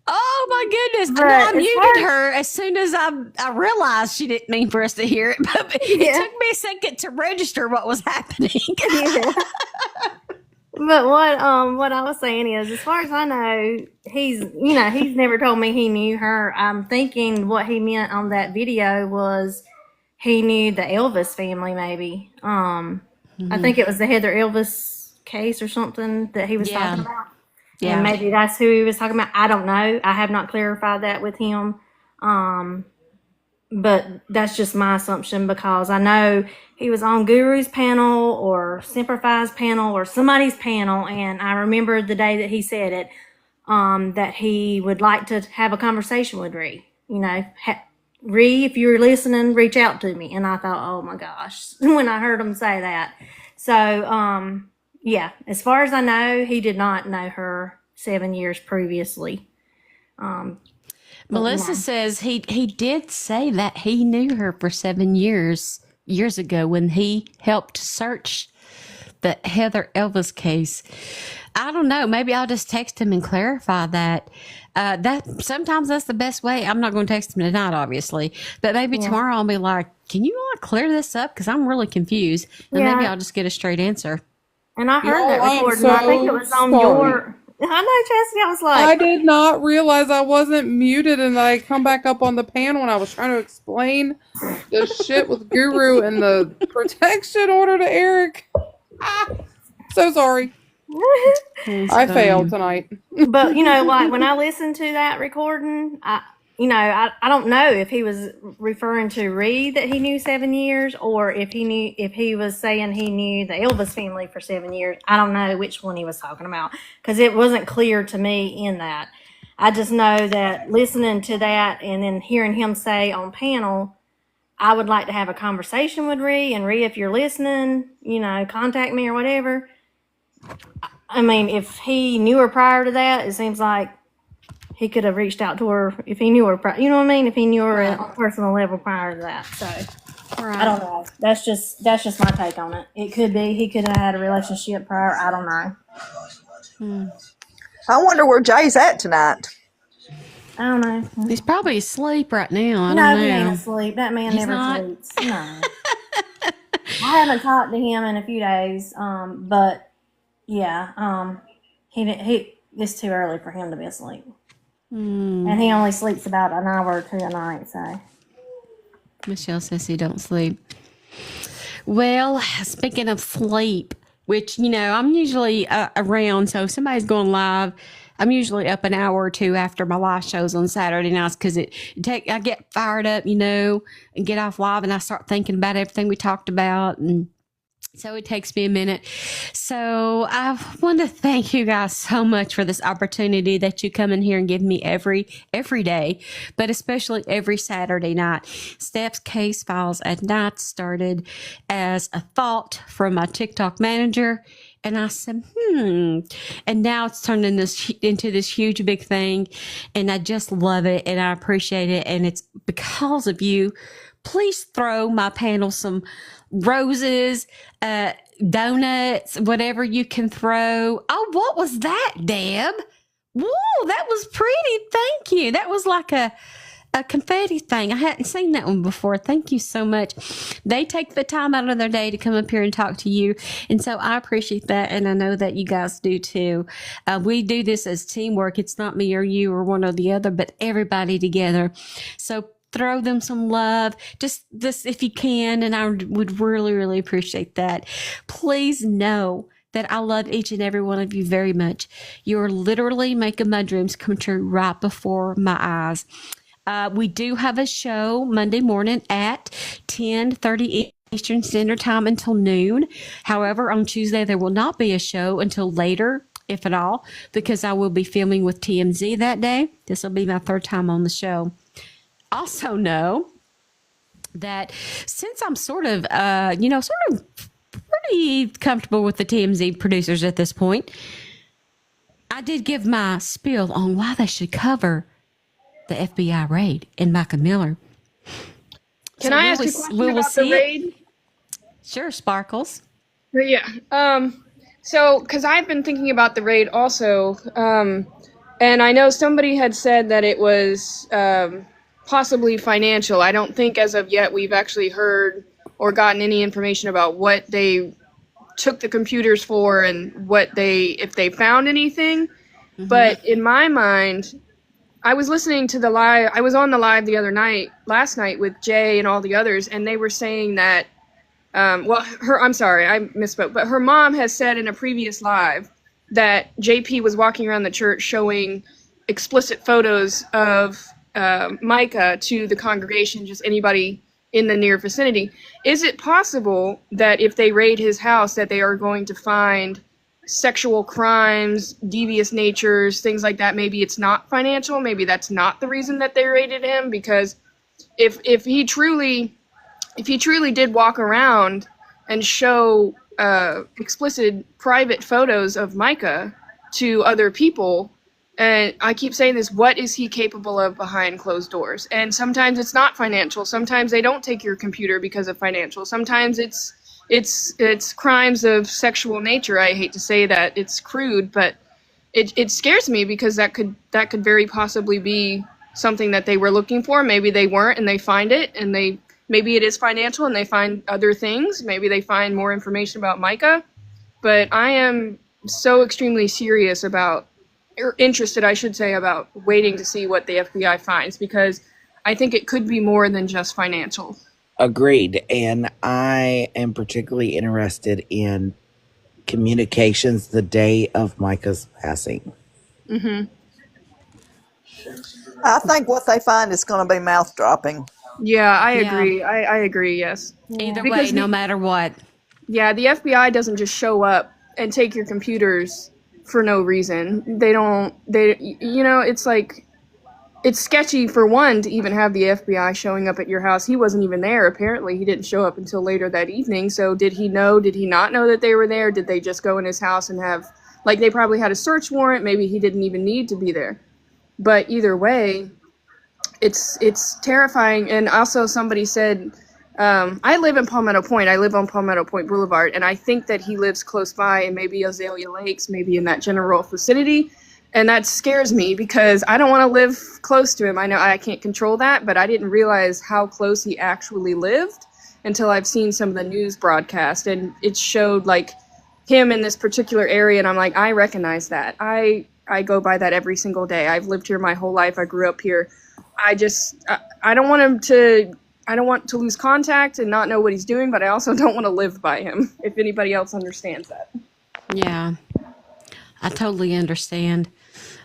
Oh my goodness! But I muted her as soon as I realized she didn't mean for us to hear it. But it took me a second to register what was happening. Yeah. But what I was saying is, as far as I know, he's never told me he knew her. I'm thinking what he meant on that video was he knew the Elvis family, maybe. I think it was the Heather Elvis case or something that he was talking about. Yeah. And maybe that's who he was talking about. I don't know. I have not clarified that with him. But that's just my assumption because I know he was on Guru's panel or Semper Fi's panel or somebody's panel. And I remember the day that he said it, that he would like to have a conversation with Ree. Ree, if you're listening, reach out to me. And I thought, oh my gosh, when I heard him say that. So, yeah, as far as I know, he did not know her 7 years previously. Melissa says he did say that he knew her for 7 years ago when he helped search the Heather Elvis case. I don't know. Maybe I'll just text him and clarify that. That sometimes that's the best way. I'm not going to text him tonight, obviously, but maybe tomorrow I'll be like, "Can you clear this up? Because I'm really confused." And maybe I'll just get a straight answer. And I heard that recording. I think it was on your. I know, Chastity. I was like, I did not realize I wasn't muted, and I come back up on the panel when I was trying to explain the shit with Guru and the protection order to Eric. So sorry. I failed tonight. But like when I listened to that recording, I don't know if he was referring to Reed that he knew 7 years, or if he was saying he knew the Elvis family for 7 years. I don't know which one he was talking about, because it wasn't clear to me in that. I just know that listening to that and then hearing him say on panel, I would like to have a conversation with Ree, and Ree, if you're listening, contact me or whatever. I mean, if he knew her prior to that, it seems like he could have reached out to her if he knew her. You know what I mean? If he knew her at a personal level prior to that. So I don't know. That's just my take on it. It could be he could have had a relationship prior. I don't know. I wonder where Jay's at tonight. I don't know. He's probably asleep right now. I don't No, know. he ain't asleep. That man He's never not? sleeps. No. I haven't talked to him in a few days. But yeah, it's too early for him to be asleep. And he only sleeps about an hour or two a night, so. Michelle says he don't sleep. Well, speaking of sleep, which, I'm usually around, so if somebody's going live, I'm usually up an hour or two after my live shows on Saturday nights, because I get fired up, and get off live, and I start thinking about everything we talked about, and so it takes me a minute. So I want to thank you guys so much for this opportunity that you come in here and give me every day, but especially every Saturday night. Steph's Case Files at Night started as a thought from my TikTok manager. And I said, and now it's turned into this huge, big thing. And I just love it. And I appreciate it. And it's because of you. Please throw my panel some roses, donuts, whatever you can throw. Oh, what was that, Deb? Whoa, that was pretty. Thank you. That was like a confetti thing. I hadn't seen that one before. Thank you so much. They take the time out of their day to come up here and talk to you. And so I appreciate that. And I know that you guys do too. We do this as teamwork. It's not me or you or one or the other, but everybody together. So throw them some love, just this if you can, and I would really, really appreciate that. Please know that I love each and every one of you very much. You're literally making my dreams come true right before my eyes. We do have a show Monday morning at 10:30 Eastern Standard Time until noon. However, on Tuesday, there will not be a show until later, if at all, because I will be filming with TMZ that day. This will be my third time on the show. Also know that since I'm sort of pretty comfortable with the TMZ producers at this point, I did give my spiel on why they should cover the FBI raid in Mica Miller. Can I ask a question about the raid? Sure, Sparkles. Yeah. So, because I've been thinking about the raid also, and I know somebody had said that it was possibly financial. I don't think as of yet we've actually heard or gotten any information about what they took the computers for and if they found anything. Mm-hmm. But in my mind, I was listening to the live. I was on the live last night with Jay and all the others, and they were saying that, I'm sorry, I misspoke, but her mom has said in a previous live that JP was walking around the church showing explicit photos of Mica to the congregation, just anybody in the near vicinity. Is it possible that if they raid his house that they are going to find sexual crimes, devious natures, things like that? Maybe it's not financial. Maybe that's not the reason that they raided him, because if he truly did walk around and show explicit private photos of Mica to other people, and I keep saying this, what is he capable of behind closed doors? And sometimes it's not financial. Sometimes they don't take your computer because of financial. Sometimes it's crimes of sexual nature. I hate to say that, it's crude, but it scares me, because that could very possibly be something that they were looking for. Maybe they weren't, and they find it, and maybe it is financial, and they find other things. Maybe they find more information about Mica. But I am so extremely serious about, or interested, I should say, about waiting to see what the FBI finds, because I think it could be more than just financial. Agreed. And I am particularly interested in communications the day of Mica's passing. Mm-hmm. I think what they find is going to be mouth dropping. Yeah, I Yeah. agree. I agree, yes. Either way, Because no matter what. Yeah, the FBI doesn't just show up and take your computers for no reason. It's like, it's sketchy for one to even have the FBI showing up at your house. He wasn't even there. Apparently, he didn't show up until later that evening. So did he know? Did he not know that they were there? Did they just go in his house and have, like, they probably had a search warrant. Maybe he didn't even need to be there. But either way, it's terrifying. And also somebody said, I live in Palmetto Point. I live on Palmetto Point Boulevard, and I think that he lives close by in maybe Azalea Lakes, maybe in that general vicinity. And that scares me because I don't want to live close to him. I know I can't control that, but I didn't realize how close he actually lived until I've seen some of the news broadcast, and it showed like him in this particular area, and I'm like, I recognize that. I go by that every single day. I've lived here my whole life. I grew up here. I don't want him to, I don't want to lose contact and not know what he's doing, but I also don't want to live by him, if anybody else understands that. Yeah. I totally understand.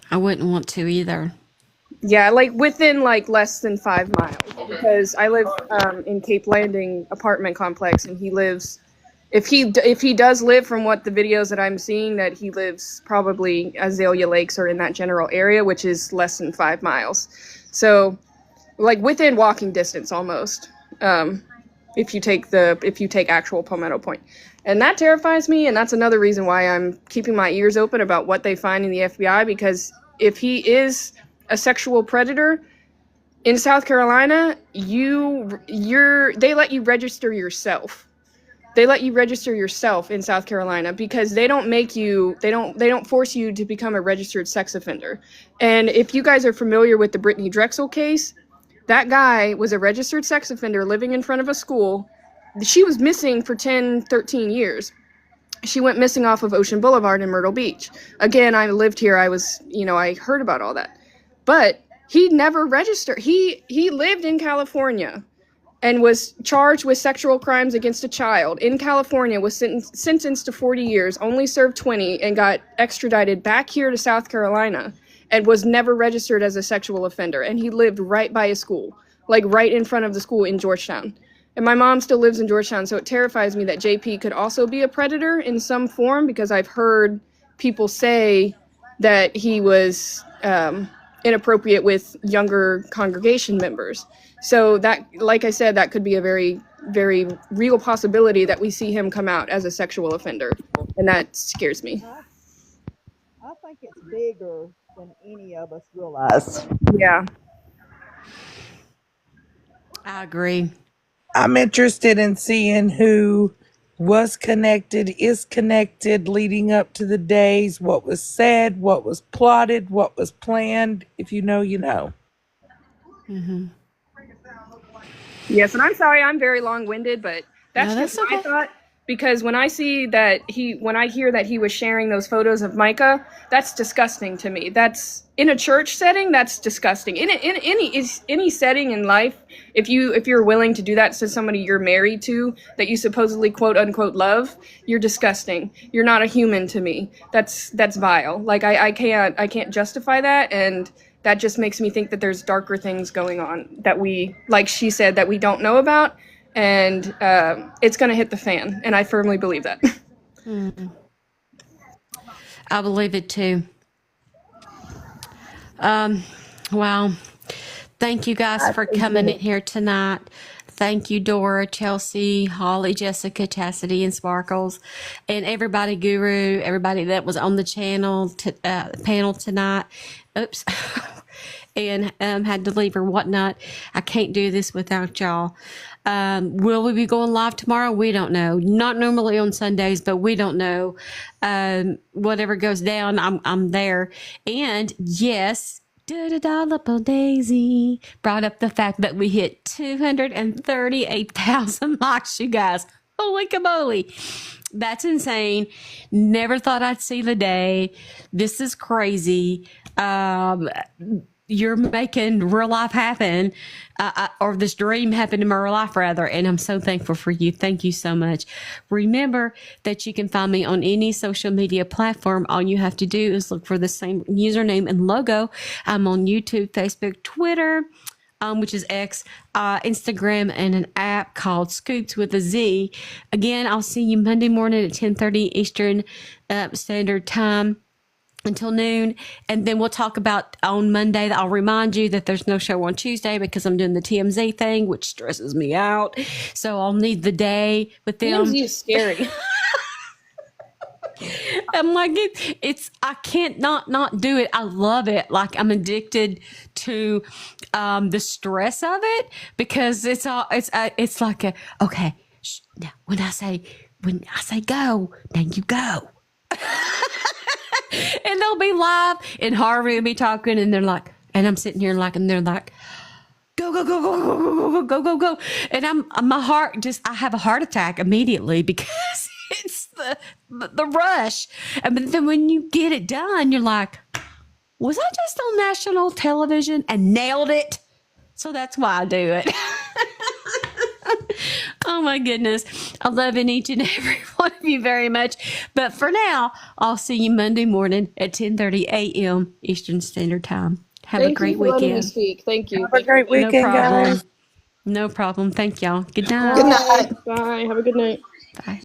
I wouldn't want to either. Yeah, like within like less than 5 miles, because I live in Cape Landing apartment complex, and he lives, if he does live, from what the videos that I'm seeing, that he lives probably Azalea Lakes or in that general area, which is less than 5 miles. So like within walking distance almost, if you take actual Palmetto Point. And that terrifies me, and that's another reason why I'm keeping my ears open about what they find in the FBI, because if he is a sexual predator in South Carolina, they let you register yourself. They let you register yourself in South Carolina, because they don't force you to become a registered sex offender. And if you guys are familiar with the Brittany Drexel case, that guy was a registered sex offender living in front of a school. She was missing for 10, 13 years. She went missing off of Ocean Boulevard in Myrtle Beach. Again, I lived here. I heard about all that. But he never registered. He lived in California and was charged with sexual crimes against a child in California, was sentenced to 40 years, only served 20, and got extradited back here to South Carolina, and was never registered as a sexual offender. And he lived right by a school, like right in front of the school in Georgetown. And my mom still lives in Georgetown, so it terrifies me that JP could also be a predator in some form, because I've heard people say that he was inappropriate with younger congregation members. So that, like I said, that could be a very, very real possibility that we see him come out as a sexual offender. And that scares me. I think it's bigger than any of us realize. Yeah. I agree. I'm interested in seeing who was connected, is connected leading up to the days, what was said, what was plotted, what was planned. If you know, you know. Mm-hmm. Yes, and I'm sorry I'm very long-winded, but that's just my thought. Because when I hear that he was sharing those photos of Mica, that's disgusting to me. That's in a church setting, that's disgusting. In any setting in life, if you're willing to do that to somebody you're married to, that you supposedly quote unquote love, you're disgusting. You're not a human to me. That's vile. Like I can't justify that, and that just makes me think that there's darker things going on that we, like she said, that we don't know about. And it's going to hit the fan, and I firmly believe that. I believe it too. Wow. Thank you guys for coming in here tonight. Thank you, Dora, Chelsea, Holly, Jessica, Chastity, and Sparkles, and everybody, Guru, everybody that was on the panel tonight. Oops. And had to leave or whatnot. I can't do this without y'all. Will we be going live tomorrow? We don't know. Not normally on Sundays, but we don't know. Whatever goes down, I'm there. And yes, Daisy brought up the fact that we hit 238,000 likes, you guys. Holy camoly. That's insane. Never thought I'd see the day. This is crazy. you're making real life happen, or this dream happen in my real life rather. And I'm so thankful for you. Thank you so much. Remember that you can find me on any social media platform. All you have to do is look for the same username and logo. I'm on YouTube, Facebook, Twitter, which is X, Instagram, and an app called Scoops with a Z. Again, I'll see you Monday morning at 10:30 Eastern Standard Time until noon. And then we'll talk about on Monday. I'll remind you that there's no show on Tuesday because I'm doing the TMZ thing, which stresses me out. So I'll need the day with them. TMZ is scary. I'm like, I can't not do it. I love it. Like I'm addicted to the stress of it because it's like okay. Now when I say go, now you go. And they'll be live and Harvey will be talking and they're like, and I'm sitting here like, and they're like, go, go, go, go, go, go, go, go, go. And my heart I have a heart attack immediately because it's the rush. But then when you get it done, you're like, was I just on national television and nailed it? So that's why I do it. Oh my goodness. I love each and every one of you very much. But for now, I'll see you Monday morning at 10:30 a.m. Eastern Standard Time. Have a great Thank you for letting me weekend. speak. Thank you. Have a great weekend, guys. No problem. Thank y'all. Good night. Good night. Bye. Have a good night. Bye.